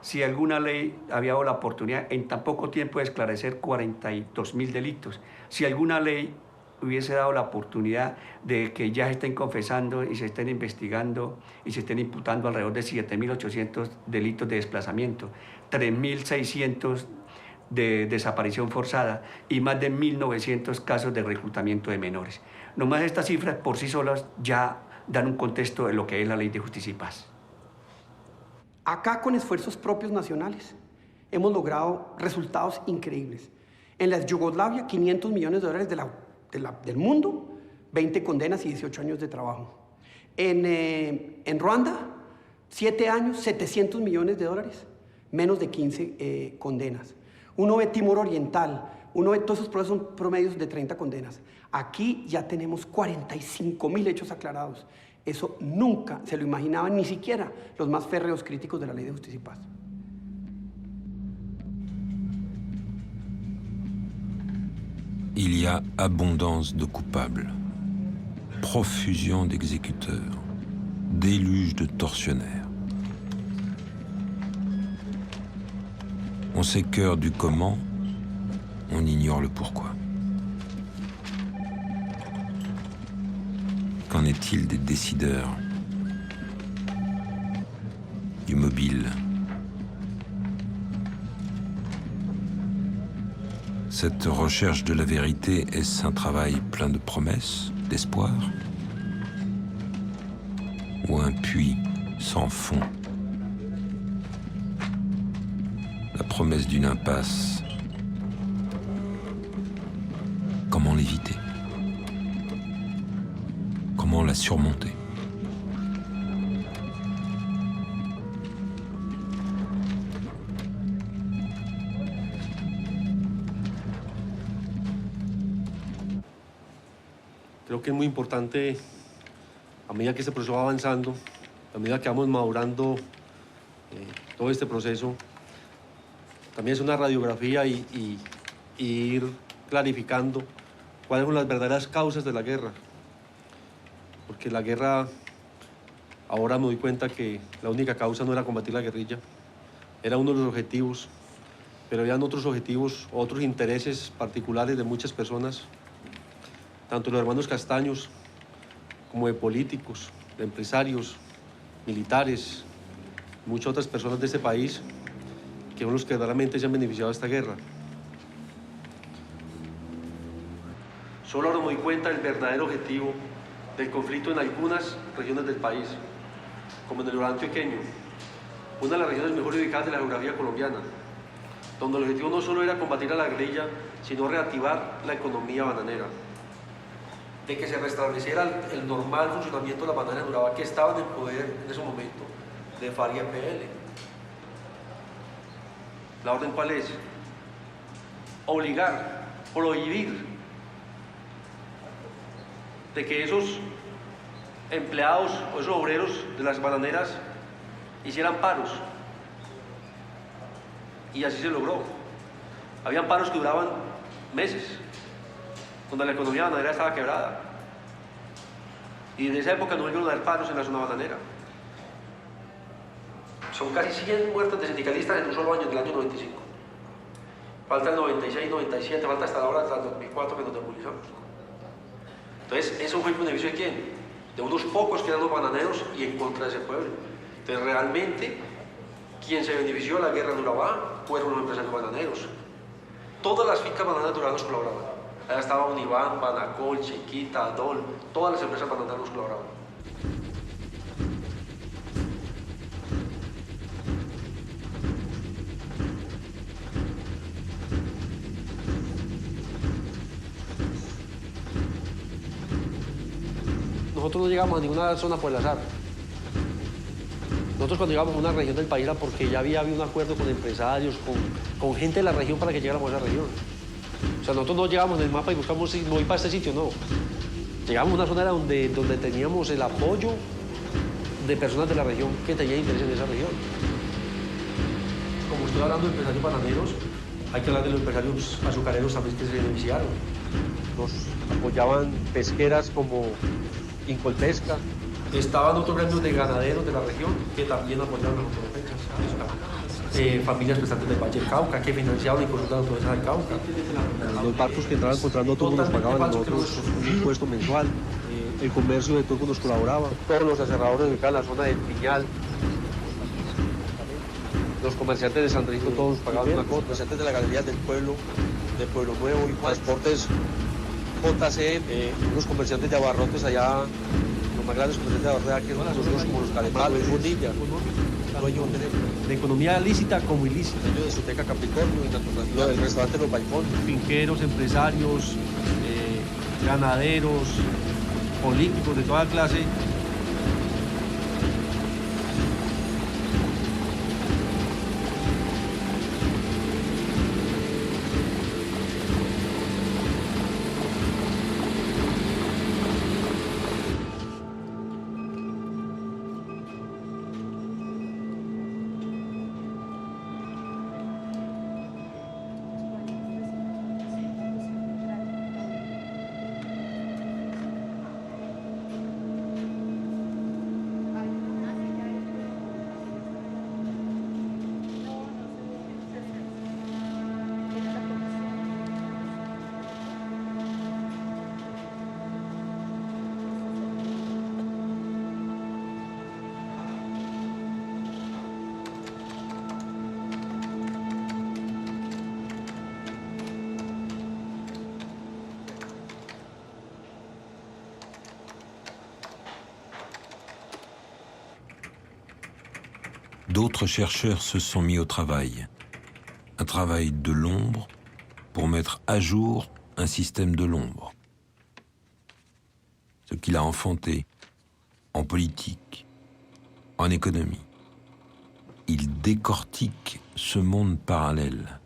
si alguna ley había dado la oportunidad en tan poco tiempo de esclarecer 42.000 delitos, si alguna ley hubiese dado la oportunidad de que ya se estén confesando y se estén investigando y se estén imputando alrededor de 7.800 delitos de desplazamiento, 3.600 de desaparición forzada y más de 1.900 casos de reclutamiento de menores. Nomás estas cifras por sí solas ya dan un contexto de lo que es la Ley de Justicia y Paz. Acá, con esfuerzos propios nacionales, hemos logrado resultados increíbles. En la Yugoslavia, 500 millones de dólares del mundo, 20 condenas y 18 años de trabajo. En Ruanda, 7 años, 700 millones de dólares, menos de 15 condenas. Uno ve Timor Oriental, uno ve todos esos procesos son promedios de 30 condenas. Aquí ya tenemos 45.000 hechos aclarados. Eso nunca se lo imaginaban ni siquiera los más férreos críticos de la Ley de Justicia y Paz. Il y a abondance de coupables, profusion d'exécuteurs, déluge de tortionnaires. On s'écœure du comment, on ignore le pourquoi. Qu'en est-il des décideurs, du mobile? Cette recherche de la vérité, est-ce un travail plein de promesses, d'espoir? Ou un puits sans fond? La promesse d'une impasse. Comment l'éviter? Comment la surmonter? Creo que es muy importante, a medida que este proceso va avanzando, a medida que vamos madurando todo este proceso, también es una radiografía y ir clarificando cuáles son las verdaderas causas de la guerra. Porque la guerra, ahora me doy cuenta que la única causa no era combatir la guerrilla, era uno de los objetivos, pero habían otros objetivos, otros intereses particulares de muchas personas, tanto los hermanos Castaños como de políticos, de empresarios, militares, muchas otras personas de este país que son los que verdaderamente se han beneficiado de esta guerra. Solo ahora me doy cuenta del verdadero objetivo del conflicto en algunas regiones del país, como en el Orán Antioqueño, una de las regiones mejor ubicadas de la geografía colombiana, donde el objetivo no solo era combatir a la guerrilla, sino reactivar la economía bananera, de que se restableciera el normal funcionamiento de la banana en Urabá, que estaban en poder en ese momento de FARC y EPL. ¿La orden cuál es? Obligar, prohibir de que esos empleados o esos obreros de las bananeras hicieran paros. Y así se logró. Habían paros que duraban meses, donde la economía bananera estaba quebrada. Y en esa época no volvieron a dar paros en la zona bananera. Son casi 100 muertes de sindicalistas en un solo año, del año 95. Falta el 96, 97, falta hasta la hora del 2004 que nos desmovilizamos. Entonces, ¿eso fue el beneficio de quién? De unos pocos que eran los bananeros y en contra de ese pueblo. Entonces, realmente, quien se benefició de la guerra de Urabá fueron los empresarios bananeros. Todas las fincas bananeras de Urabá nos colaboraban. Allá estaba Univán, Banacol, Chiquita, Adol, todas las empresas bananeras nos colaboraban. Nosotros no llegamos a ninguna zona por el azar. Nosotros cuando llegamos a una región del país era porque ya había un acuerdo con empresarios, con gente de la región para que llegáramos a esa región. O sea, nosotros no llegamos en el mapa y buscamos no ir para este sitio, no. Llegamos a una zona donde teníamos el apoyo de personas de la región que tenían interés en esa región. Como estoy hablando de empresarios bananeros, hay que hablar de los empresarios azucareros también que se beneficiaron. Nos apoyaban pesqueras como Incolpesca. Estaban otros gremios de ganaderos de la región que también apoyaron a las autodefensas. familias restantes del Valle del Cauca, que financiaban y consultaban toda esa del Cauca. Los barcos que entraban encontrando todo nos pagaban a nosotros un impuesto mensual. El comercio de Turbo nos colaboraba. Todos los aserradores que en la zona del Piñal. Los comerciantes de San Francisco todos nos pagaban una cuota. Comerciantes de la Galería del Pueblo Nuevo y Transportes JC, unos comerciantes de abarrotes allá, los más grandes comerciantes de abarrotes aquí, nosotros como los Calemalos, Bonilla, dueño de economía lícita como ilícita. Dueño de Soteca Capricornio, lo del restaurante Los Balcón. Finqueros, empresarios, ganaderos, políticos de toda clase. D'autres chercheurs se sont mis au travail. Un travail de l'ombre pour mettre à jour un système de l'ombre. Ce qu'il a enfanté en politique, en économie. Il décortique ce monde parallèle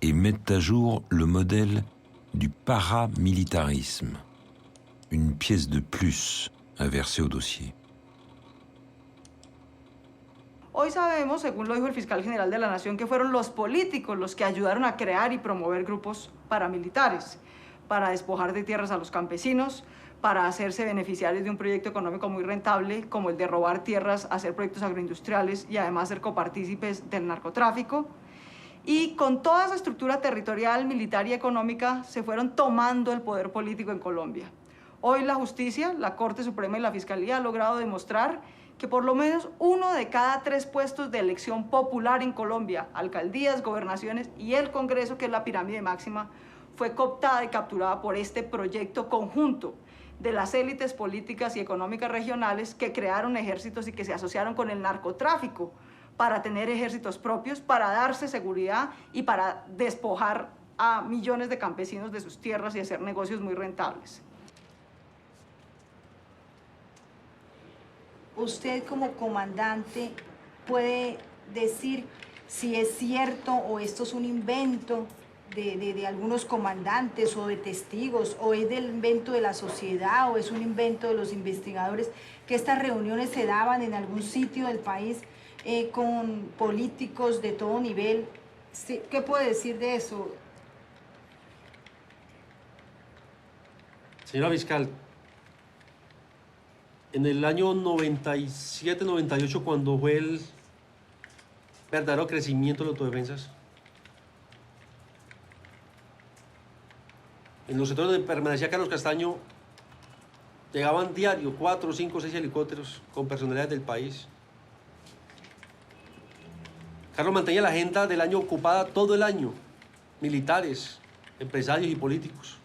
et met à jour le modèle du paramilitarisme, une pièce de plus à verser au dossier. Hoy sabemos, según lo dijo el fiscal general de la Nación, que fueron los políticos los que ayudaron a crear y promover grupos paramilitares para despojar de tierras a los campesinos, para hacerse beneficiarios de un proyecto económico muy rentable como el de robar tierras, hacer proyectos agroindustriales y además ser copartícipes del narcotráfico. Y con toda esa estructura territorial, militar y económica se fueron tomando el poder político en Colombia. Hoy la justicia, la Corte Suprema y la Fiscalía han logrado demostrar que por lo menos 1 de cada 3 puestos de elección popular en Colombia, alcaldías, gobernaciones y el Congreso, que es la pirámide máxima, fue cooptada y capturada por este proyecto conjunto de las élites políticas y económicas regionales que crearon ejércitos y que se asociaron con el narcotráfico para tener ejércitos propios, para darse seguridad y para despojar a millones de campesinos de sus tierras y hacer negocios muy rentables. Usted como comandante puede decir si es cierto o esto es un invento de algunos comandantes o de testigos, o es del invento de la sociedad, o es un invento de los investigadores, que estas reuniones se daban en algún sitio del país con políticos de todo nivel. ¿Qué puede decir de eso? Señora fiscal, en el año 97-98, cuando fue el verdadero crecimiento de las autodefensas, en los sectores donde permanecía Carlos Castaño, llegaban diario 4, 5, 6 helicópteros con personalidades del país. Carlos mantenía la agenda del año ocupada todo el año, militares, empresarios y políticos.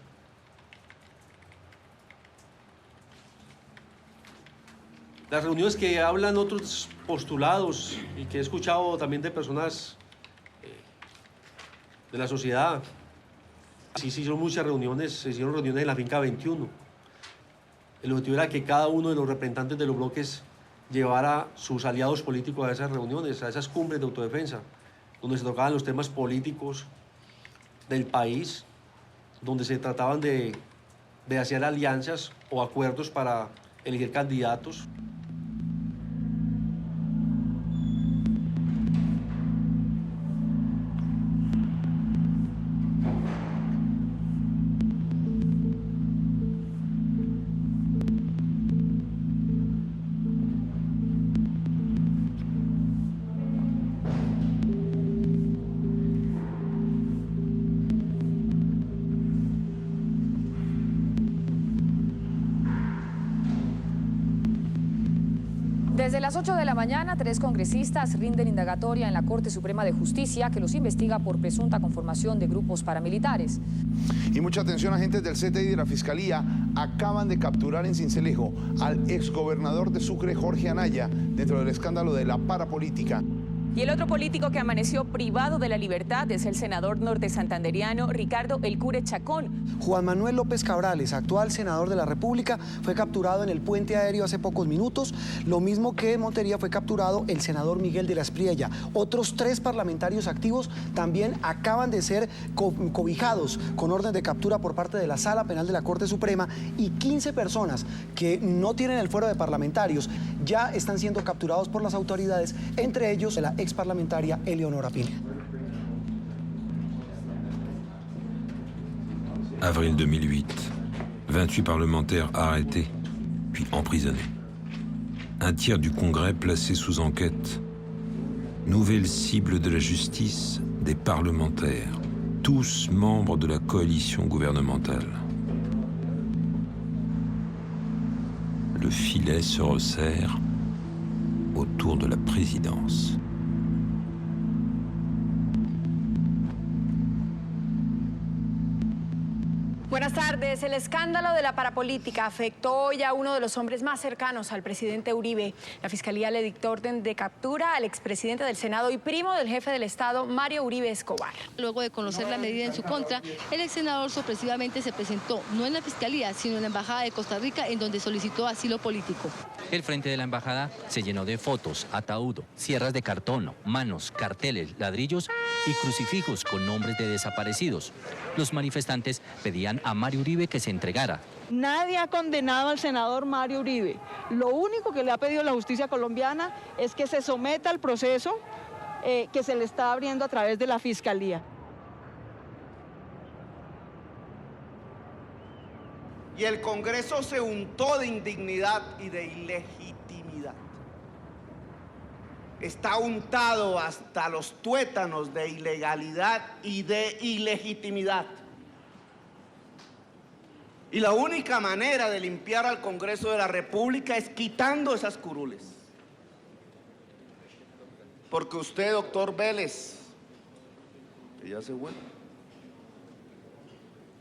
Las reuniones que hablan otros postulados y que he escuchado también de personas de la sociedad, sí se hicieron muchas reuniones, se hicieron reuniones en la finca 21. El objetivo era que cada uno de los representantes de los bloques llevara sus aliados políticos a esas reuniones, a esas cumbres de autodefensa, donde se tocaban los temas políticos del país, donde se trataban de hacer alianzas o acuerdos para elegir candidatos. Desde las 8 de la mañana, 3 congresistas rinden indagatoria en la Corte Suprema de Justicia que los investiga por presunta conformación de grupos paramilitares. Y mucha atención, agentes del CTI y de la Fiscalía acaban de capturar en Sincelejo al exgobernador de Sucre, Jorge Anaya, dentro del escándalo de la parapolítica. Y el otro político que amaneció privado de la libertad es el senador norte santanderiano Ricardo El Cure Chacón. Juan Manuel López Cabrales, actual senador de la República, fue capturado en el puente aéreo hace pocos minutos. Lo mismo que en Montería fue capturado el senador Miguel de la Espriella. Otros 3 parlamentarios activos también acaban de ser cobijados con orden de captura por parte de la Sala Penal de la Corte Suprema, y 15 personas que no tienen el fuero de parlamentarios ya están siendo capturados por las autoridades, entre ellos la exparlementaria Eleonora Pina. Avril 2008, 28 parlementaires arrêtés, puis emprisonnés. Un tiers du Congrès placé sous enquête. Nouvelle cible de la justice, des parlementaires, tous membres de la coalition gouvernementale. Le filet se resserre autour de la présidence. Buenas tardes. El escándalo de la parapolítica afectó hoy a uno de los hombres más cercanos al presidente Uribe. La Fiscalía le dictó orden de captura al expresidente del Senado y primo del jefe del Estado, Mario Uribe Escobar. Luego de conocer la medida en su contra, el ex senador sorpresivamente se presentó no en la Fiscalía, sino en la Embajada de Costa Rica, en donde solicitó asilo político. El frente de la embajada se llenó de fotos, ataúd, sierras de cartón, manos, carteles, ladrillos y crucifijos con nombres de desaparecidos. Los manifestantes pedían a Mario Uribe que se entregara. Nadie ha condenado al senador Mario Uribe. Lo único que le ha pedido la justicia colombiana es que se someta al proceso que se le está abriendo a través de la Fiscalía. Y el Congreso se untó de indignidad y de ilegitimidad. Está untado hasta los tuétanos de ilegalidad y de ilegitimidad. Y la única manera de limpiar al Congreso de la República es quitando esas curules. Porque usted, doctor Vélez, que ya se fue,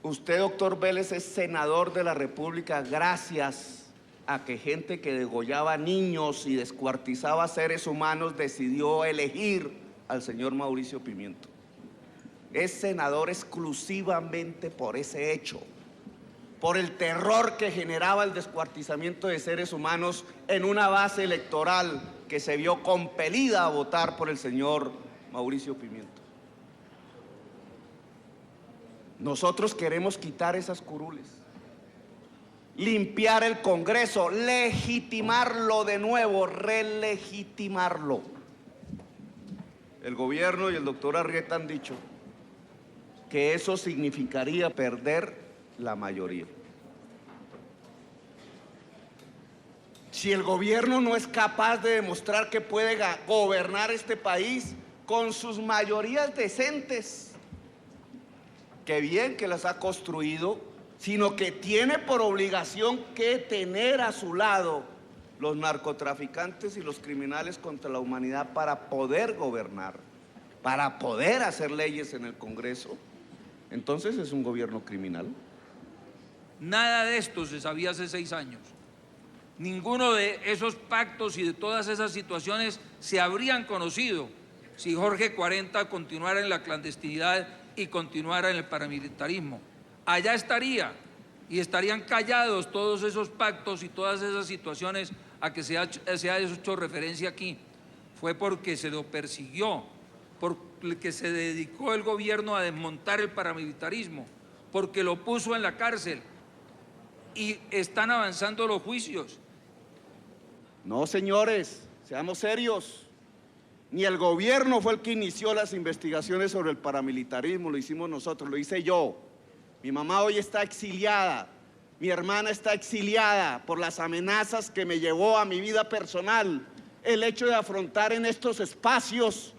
usted, doctor Vélez, es senador de la República gracias a que gente que degollaba niños y descuartizaba seres humanos decidió elegir al señor Mauricio Pimiento. Es senador exclusivamente por ese hecho, por el terror que generaba el descuartizamiento de seres humanos en una base electoral que se vio compelida a votar por el señor Mauricio Pimiento. Nosotros queremos quitar esas curules, limpiar el Congreso, legitimarlo de nuevo, relegitimarlo. El gobierno y el doctor Arrieta han dicho que eso significaría perder la mayoría. Si el gobierno no es capaz de demostrar que puede gobernar este país con sus mayorías decentes, que bien que las ha construido, sino que tiene por obligación que tener a su lado los narcotraficantes y los criminales contra la humanidad para poder gobernar, para poder hacer leyes en el Congreso, entonces es un gobierno criminal. Nada de esto se sabía hace 6 años. Ninguno de esos pactos y de todas esas situaciones se habrían conocido si Jorge 40 continuara en la clandestinidad y continuara en el paramilitarismo. Allá estaría, y estarían callados todos esos pactos y todas esas situaciones a que se ha hecho referencia aquí. Fue porque se lo persiguió, porque se dedicó el gobierno a desmontar el paramilitarismo, porque lo puso en la cárcel, y están avanzando los juicios. No, señores, seamos serios. Ni el gobierno fue el que inició las investigaciones sobre el paramilitarismo, lo hicimos nosotros, lo hice yo. Mi mamá hoy está exiliada, mi hermana está exiliada por las amenazas que me llevó a mi vida personal, el hecho de afrontar en estos espacios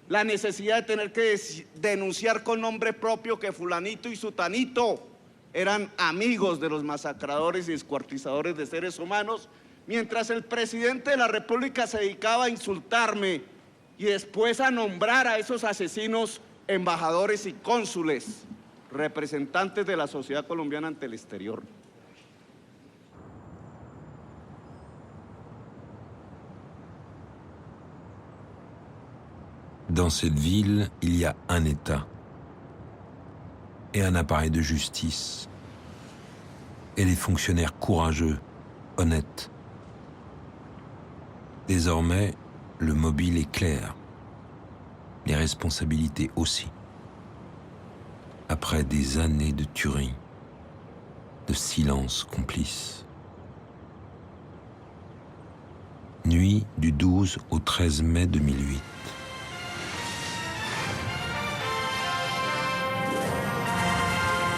la necesidad de tener que denunciar con nombre propio que fulanito y sutanito eran amigos de los masacradores y descuartizadores de seres humanos, mientras el presidente de la República se dedicaba a insultarme y después a nombrar a esos asesinos embajadores y cónsules, representantes de la sociedad colombiana ante el exterior. Dans cette ville, il y a un État et un appareil de justice et des fonctionnaires courageux, honnêtes. Désormais, le mobile est clair, les responsabilités aussi. Après des années de tuerie, de silence complice. Nuit du 12 au 13 mai 2008.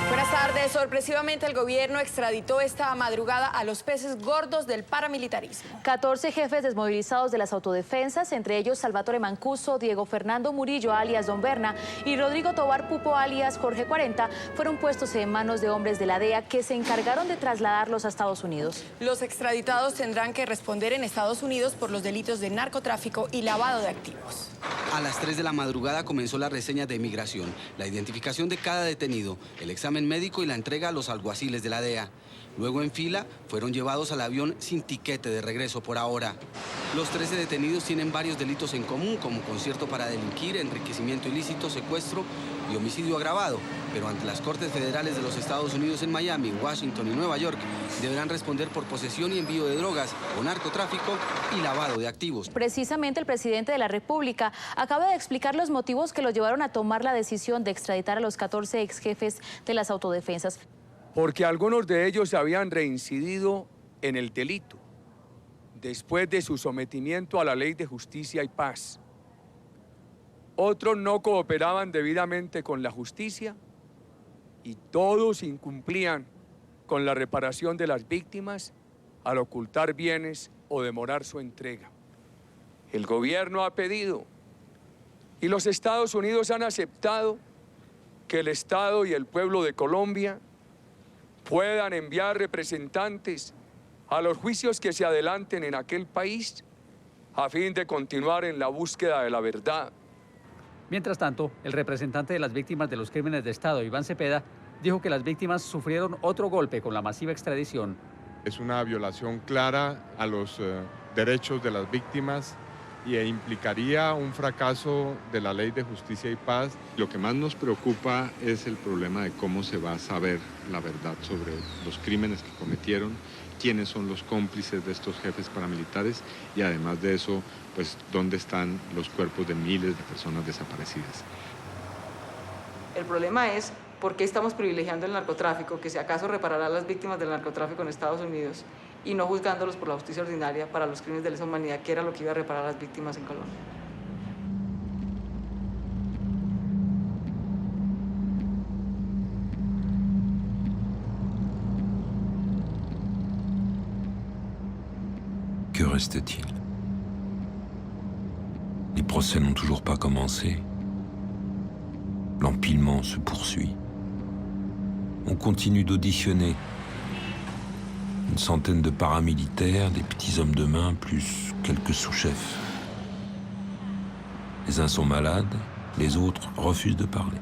Buenas tardes. Sorpresivamente, el gobierno extraditó esta madrugada a los peces gordos del paramilitarismo. 14 jefes desmovilizados de las autodefensas, entre ellos Salvatore Mancuso, Diego Fernando Murillo, alias Don Berna, y Rodrigo Tobar Pupo, alias Jorge 40, fueron puestos en manos de hombres de la DEA que se encargaron de trasladarlos a Estados Unidos. Los extraditados tendrán que responder en Estados Unidos por los delitos de narcotráfico y lavado de activos. A las 3 de la madrugada comenzó la reseña de migración, la identificación de cada detenido, el examen médico y la entrega a los alguaciles de la DEA. Luego en fila fueron llevados al avión sin tiquete de regreso por ahora. Los 13 detenidos tienen varios delitos en común, como concierto para delinquir, enriquecimiento ilícito, secuestro y homicidio agravado. Pero ante las Cortes Federales de los Estados Unidos en Miami, Washington y Nueva York, deberán responder por posesión y envío de drogas, o narcotráfico y lavado de activos. Precisamente el presidente de la República acaba de explicar los motivos que lo llevaron a tomar la decisión de extraditar a los 14 ex jefes de las autodefensas. Porque algunos de ellos habían reincidido en el delito después de su sometimiento a la Ley de Justicia y Paz. Otros no cooperaban debidamente con la justicia y todos incumplían con la reparación de las víctimas al ocultar bienes o demorar su entrega. El gobierno ha pedido y los Estados Unidos han aceptado que el Estado y el pueblo de Colombia puedan enviar representantes a los juicios que se adelanten en aquel país a fin de continuar en la búsqueda de la verdad. Mientras tanto, el representante de las víctimas de los crímenes de Estado, Iván Cepeda, dijo que las víctimas sufrieron otro golpe con la masiva extradición. Es una violación clara a los derechos de las víctimas y implicaría un fracaso de la Ley de Justicia y Paz. Lo que más nos preocupa es el problema de cómo se va a saber la verdad sobre los crímenes que cometieron, quiénes son los cómplices de estos jefes paramilitares y además de eso, pues dónde están los cuerpos de miles de personas desaparecidas. El problema es por qué estamos privilegiando el narcotráfico, que si acaso reparará a las víctimas del narcotráfico en Estados Unidos, y no juzgándolos por la justicia ordinaria para los crímenes de lesa humanidad, que era lo que iba a reparar a las víctimas en Colombia. Que reste-t-il? Les procès n'ont toujours pas commencé. L'empilement se poursuit. On continue d'auditionner une centaine de paramilitaires, des petits hommes de main, plus quelques sous-chefs. Les uns sont malades, les autres refusent de parler.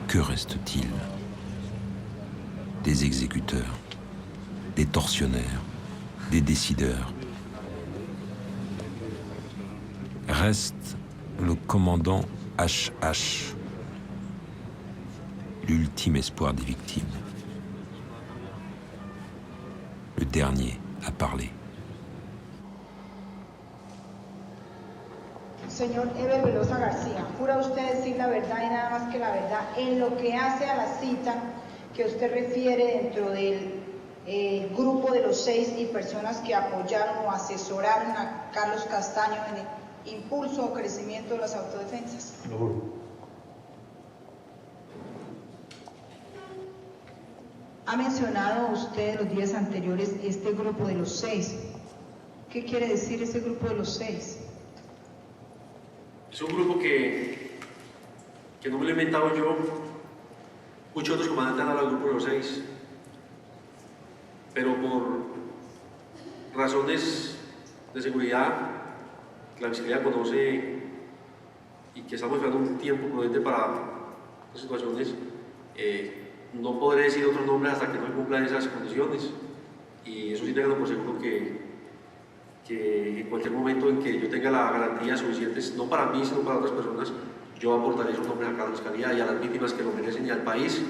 Que reste-t-il? Des exécuteurs, des tortionnaires, des décideurs. Reste le commandant HH, l'ultime espoir des victimes. Le dernier à parler. Señor Eber Velosa García, ¿jura usted decir la verdad y nada más que la verdad en lo que hace a la cita que usted refiere dentro del grupo de los 6 y personas que apoyaron o asesoraron a Carlos Castaño en el impulso o crecimiento de las autodefensas? Lo juro. Ha mencionado usted los días anteriores este grupo de los 6. ¿Qué quiere decir ese grupo de los 6? Es un grupo que no me lo he inventado yo. Muchos otros comandantes han hablado del grupo de los 6. pero por razones de seguridad que la Fiscalía conoce y que estamos esperando un tiempo prudente para las situaciones, no podré decir otros nombres hasta que no se cumplan esas condiciones, y eso sí tenganlo por seguro que en cualquier momento en que yo tenga las garantías suficientes, no para mí sino para otras personas, yo aportaré esos nombres acá a la Fiscalía y a las víctimas que lo merecen y al país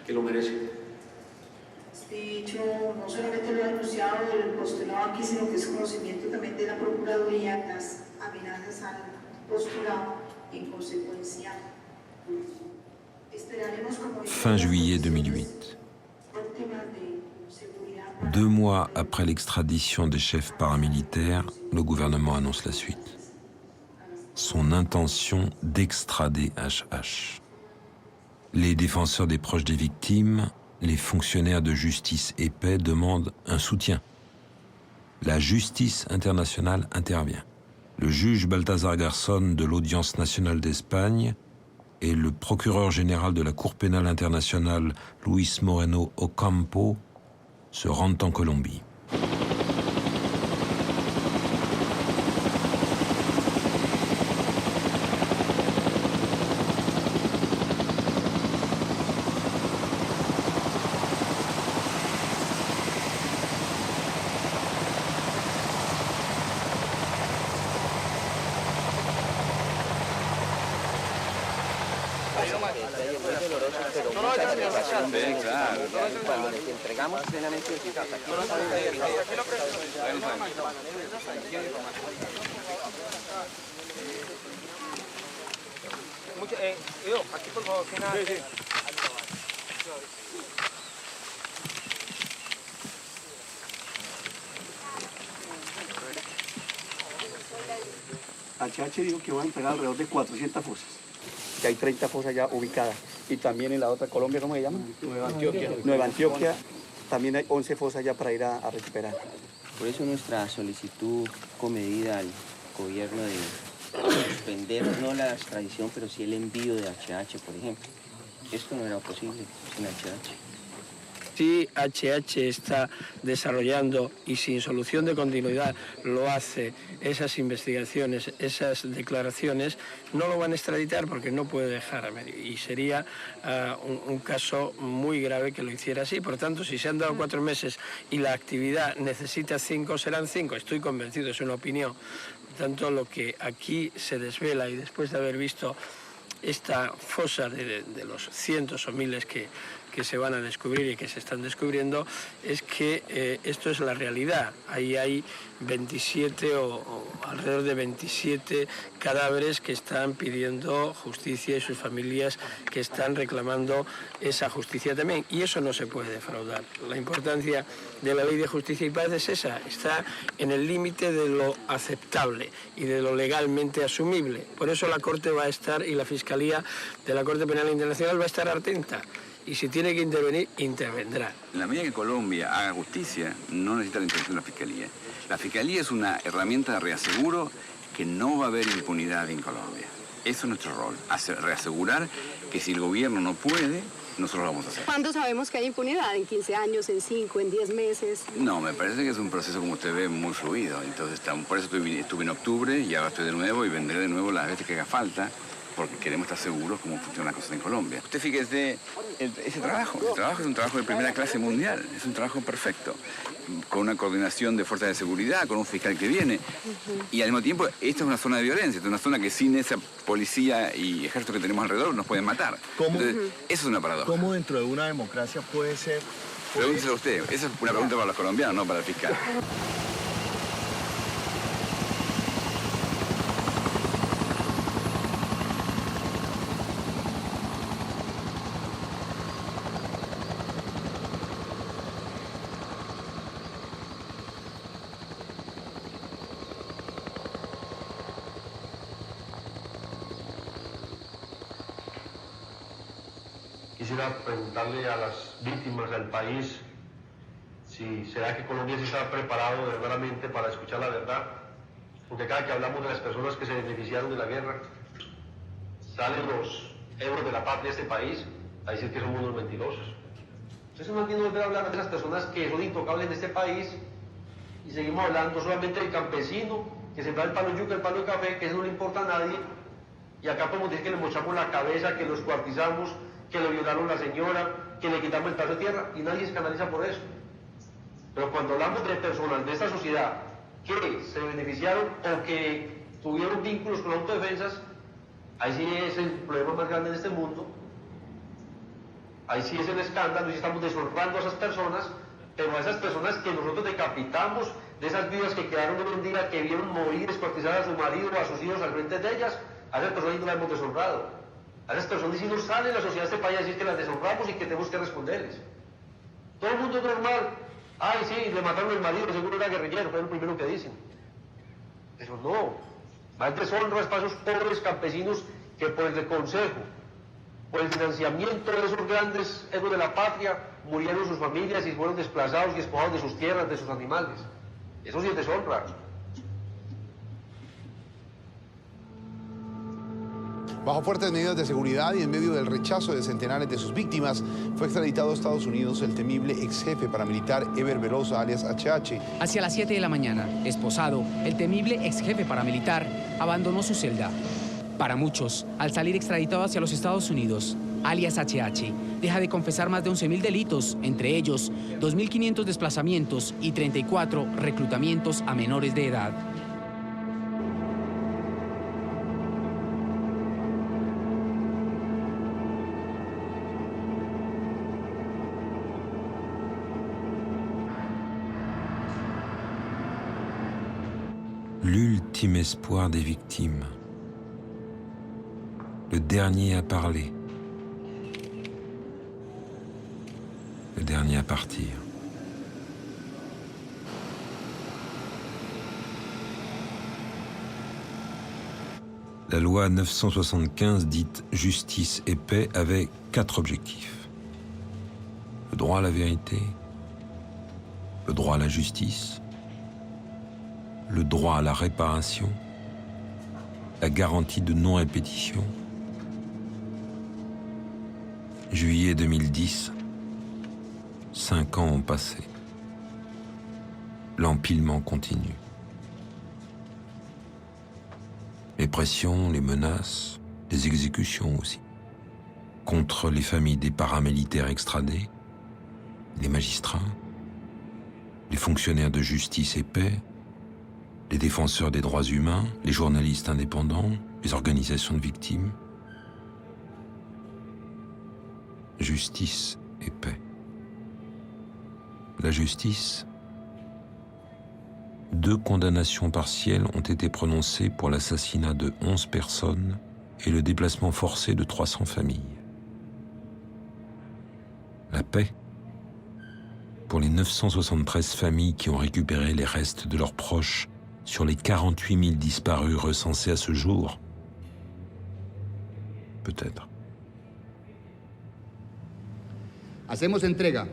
que lo merece. Este hecho no solamente lo ha denunciado el postulado aquí, sino que es conocimiento también de la Procuraduría, las amenazas al postulado. En consecuencia, esperaremos como... Fin juillet 2008. 2 mois après l'extradition des chefs paramilitaires, le gouvernement annonce la suite. Son intention d'extrader HH. Les défenseurs des proches des victimes, les fonctionnaires de justice épais demandent un soutien. La justice internationale intervient. Le juge Baltasar Garzón de l'Audience nationale d'Espagne et le procureur général de la Cour pénale internationale Luis Moreno Ocampo se rendent en Colombie. Cuando les entregamos plenamente eficaces. Aquí por favor, que nada. HH dijo que van a entregar alrededor de 400 fosas, que hay 30 fosas ya ubicadas. Y también en la otra Colombia, ¿cómo se llama? Nueva Antioquia, también hay 11 fosas ya para ir a recuperar. Por eso nuestra solicitud comedida al gobierno de suspender no la extradición, pero sí el envío de HH, por ejemplo. Esto no era posible sin HH. Si HH está desarrollando y sin solución de continuidad lo hace esas investigaciones, esas declaraciones, no lo van a extraditar porque no puede dejar a medio. Y sería un caso muy grave que lo hiciera así. Por tanto, si se han dado 4 meses y la actividad necesita 5, serán 5. Estoy convencido, es una opinión. Por tanto, lo que aquí se desvela y después de haber visto esta fosa de los cientos o miles que se van a descubrir y que se están descubriendo, es que esto es la realidad. Ahí hay 27 o alrededor de 27 cadáveres que están pidiendo justicia y sus familias que están reclamando esa justicia también. Y eso no se puede defraudar. La importancia de la Ley de Justicia y Paz es esa, está en el límite de lo aceptable y de lo legalmente asumible. Por eso la Corte va a estar, y la Fiscalía de la Corte Penal Internacional va a estar atenta. Y si tiene que intervenir, intervendrá. En la medida que Colombia haga justicia, no necesita la intervención de la Fiscalía. La Fiscalía es una herramienta de reaseguro que no va a haber impunidad en Colombia. Eso es nuestro rol, reasegurar que si el gobierno no puede, nosotros lo vamos a hacer. ¿Cuándo sabemos que hay impunidad? ¿En 15 años, en 5, en 10 meses? No, me parece que es un proceso, como usted ve, muy fluido. Entonces, por eso estuve en octubre y ahora estoy de nuevo y vendré de nuevo las veces que haga falta, porque queremos estar seguros cómo funciona la cosa en Colombia. Usted fíjese, ese trabajo es un trabajo de primera clase mundial, es un trabajo perfecto, con una coordinación de fuerzas de seguridad, con un fiscal que viene, y al mismo tiempo esta es una zona de violencia, es una zona que sin esa policía y ejército que tenemos alrededor nos pueden matar. Entonces, eso es una paradoja. ¿Cómo dentro de una democracia puede ser? Pregúnteselo a usted, esa es una pregunta para los colombianos, no para el fiscal. Quisiera preguntarle a las víctimas, al país, si será que Colombia sí está preparado verdaderamente para escuchar la verdad, porque cada que hablamos de las personas que se beneficiaron de la guerra, salen los héroes de la patria de este país a decir que somos unos mentirosos. Entonces más bien no volver a hablar de las personas que son intocables en este país y seguimos hablando solamente del campesino que sembra el palo de yuca, el palo de café, que eso no le importa a nadie, y acá podemos decir que le mochamos la cabeza, que lo escuartizamos, que le violaron a la señora, que le quitamos el pedazo de tierra, y nadie se escandaliza por eso. Pero cuando hablamos de personas de esta sociedad que se beneficiaron o que tuvieron vínculos con autodefensas, ahí sí es el problema más grande de este mundo, ahí sí es el escándalo, y estamos deshonrando a esas personas, pero a esas personas que nosotros decapitamos, de esas viudas que quedaron en un día, que vieron morir, descuartizar a su marido o a sus hijos al frente de ellas, a esas personas no las hemos deshonrado. A esas personas sí nos sale en la sociedad de este país a decir que las deshonramos y que tenemos que responderles. Todo el mundo es normal. Ay, sí, le mataron el marido, seguro era guerrillero, fue lo primero que dicen. Pero no, más deshonras para esos pobres campesinos que por el consejo, por el financiamiento de esos grandes héroes de la patria, murieron sus familias y fueron desplazados y despojados de sus tierras, de sus animales. Eso sí es deshonra. Bajo fuertes medidas de seguridad y en medio del rechazo de centenares de sus víctimas, fue extraditado a Estados Unidos el temible ex jefe paramilitar Eber Velosa, alias HH. Hacia las 7 de la mañana, esposado, el temible ex jefe paramilitar abandonó su celda. Para muchos, al salir extraditado hacia los Estados Unidos, alias HH, deja de confesar más de 11.000 delitos, entre ellos 2.500 desplazamientos y 34 reclutamientos a menores de edad. L'ultime espoir des victimes. Le dernier à parler. Le dernier à partir. La loi 975 dite justice et paix avait 4 objectifs. Le droit à la vérité, le droit à la justice, le droit à la réparation, la garantie de non-répétition. Juillet 2010, 5 ans ont passé. L'empilement continue. Les pressions, les menaces, les exécutions aussi. Contre les familles des paramilitaires extradés, les magistrats, les fonctionnaires de justice et paix, les défenseurs des droits humains, les journalistes indépendants, les organisations de victimes. Justice et paix. La justice. 2 condamnations partielles ont été prononcées pour l'assassinat de 11 personnes et le déplacement forcé de 300 familles. La paix. Pour les 973 familles qui ont récupéré les restes de leurs proches sur les 48 000 disparus recensés à ce jour. Peut-être. Hacemos entrega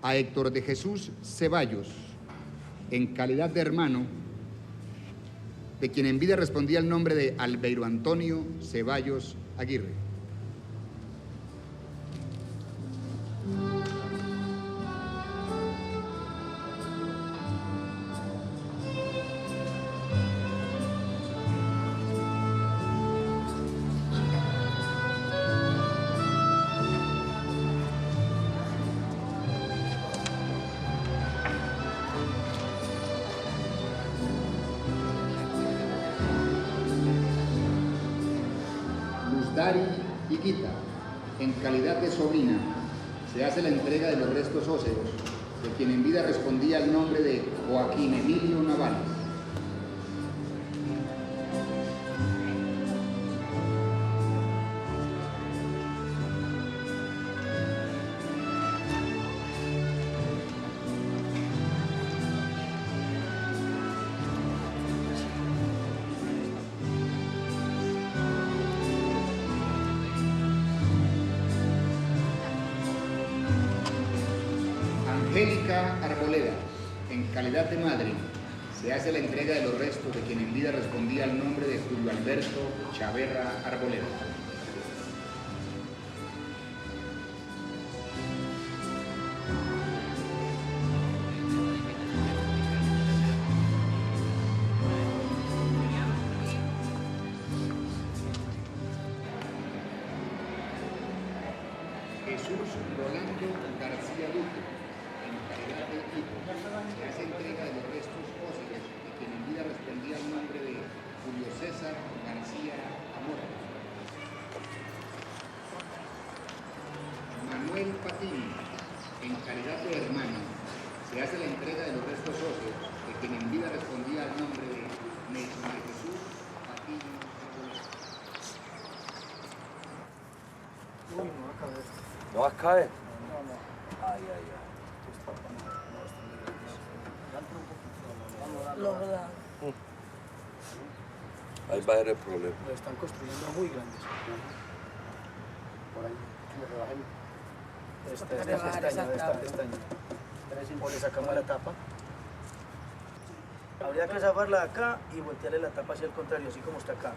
a Héctor de Jesús Ceballos, en calidad de hermano, de quien en vida respondía el nombre de Albeiro Antonio Ceballos Aguirre. Dari Iquita, en calidad de sobrina, se hace la entrega de los restos óseos de quien en vida respondía al nombre de Joaquín Emilio Navales. Angélica Arboleda, en calidad de madre, se hace la entrega de los restos de quien en vida respondía al nombre de Julio Alberto Chaverra Arboleda. Jesús Rolando García Duque, en calidad de equipo, se hace entrega de los restos óseos de quien en vida respondía al nombre de Julio César García Amora. Manuel Patiño, en calidad de hermano, se hace la entrega de los restos óseos de quien en vida respondía al nombre de Nelson de Jesús Patiño. Uy, no va a caber. ¿No va a caer? No. Ay, ay, ay. Ahí va a haber el problema. Lo están construyendo muy grandes. Por ahí, que le rebajen. Esta pestaña. O le sacamos la tapa. Habría que zafarla de acá y voltearle la tapa hacia el contrario, así como está acá.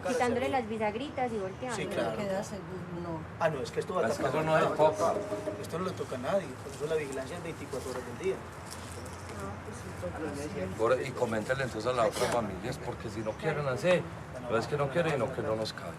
Quitándole las bisagritas y volteando. Sí, claro. Ah, no, es que esto va a Es que tapar. eso no es poco. Esto no le toca a nadie, por eso la vigilancia es 24 horas del día. Y coméntale entonces a las otras familias, porque si no quieren hacer, pero es que no quieren y no que no nos cabe.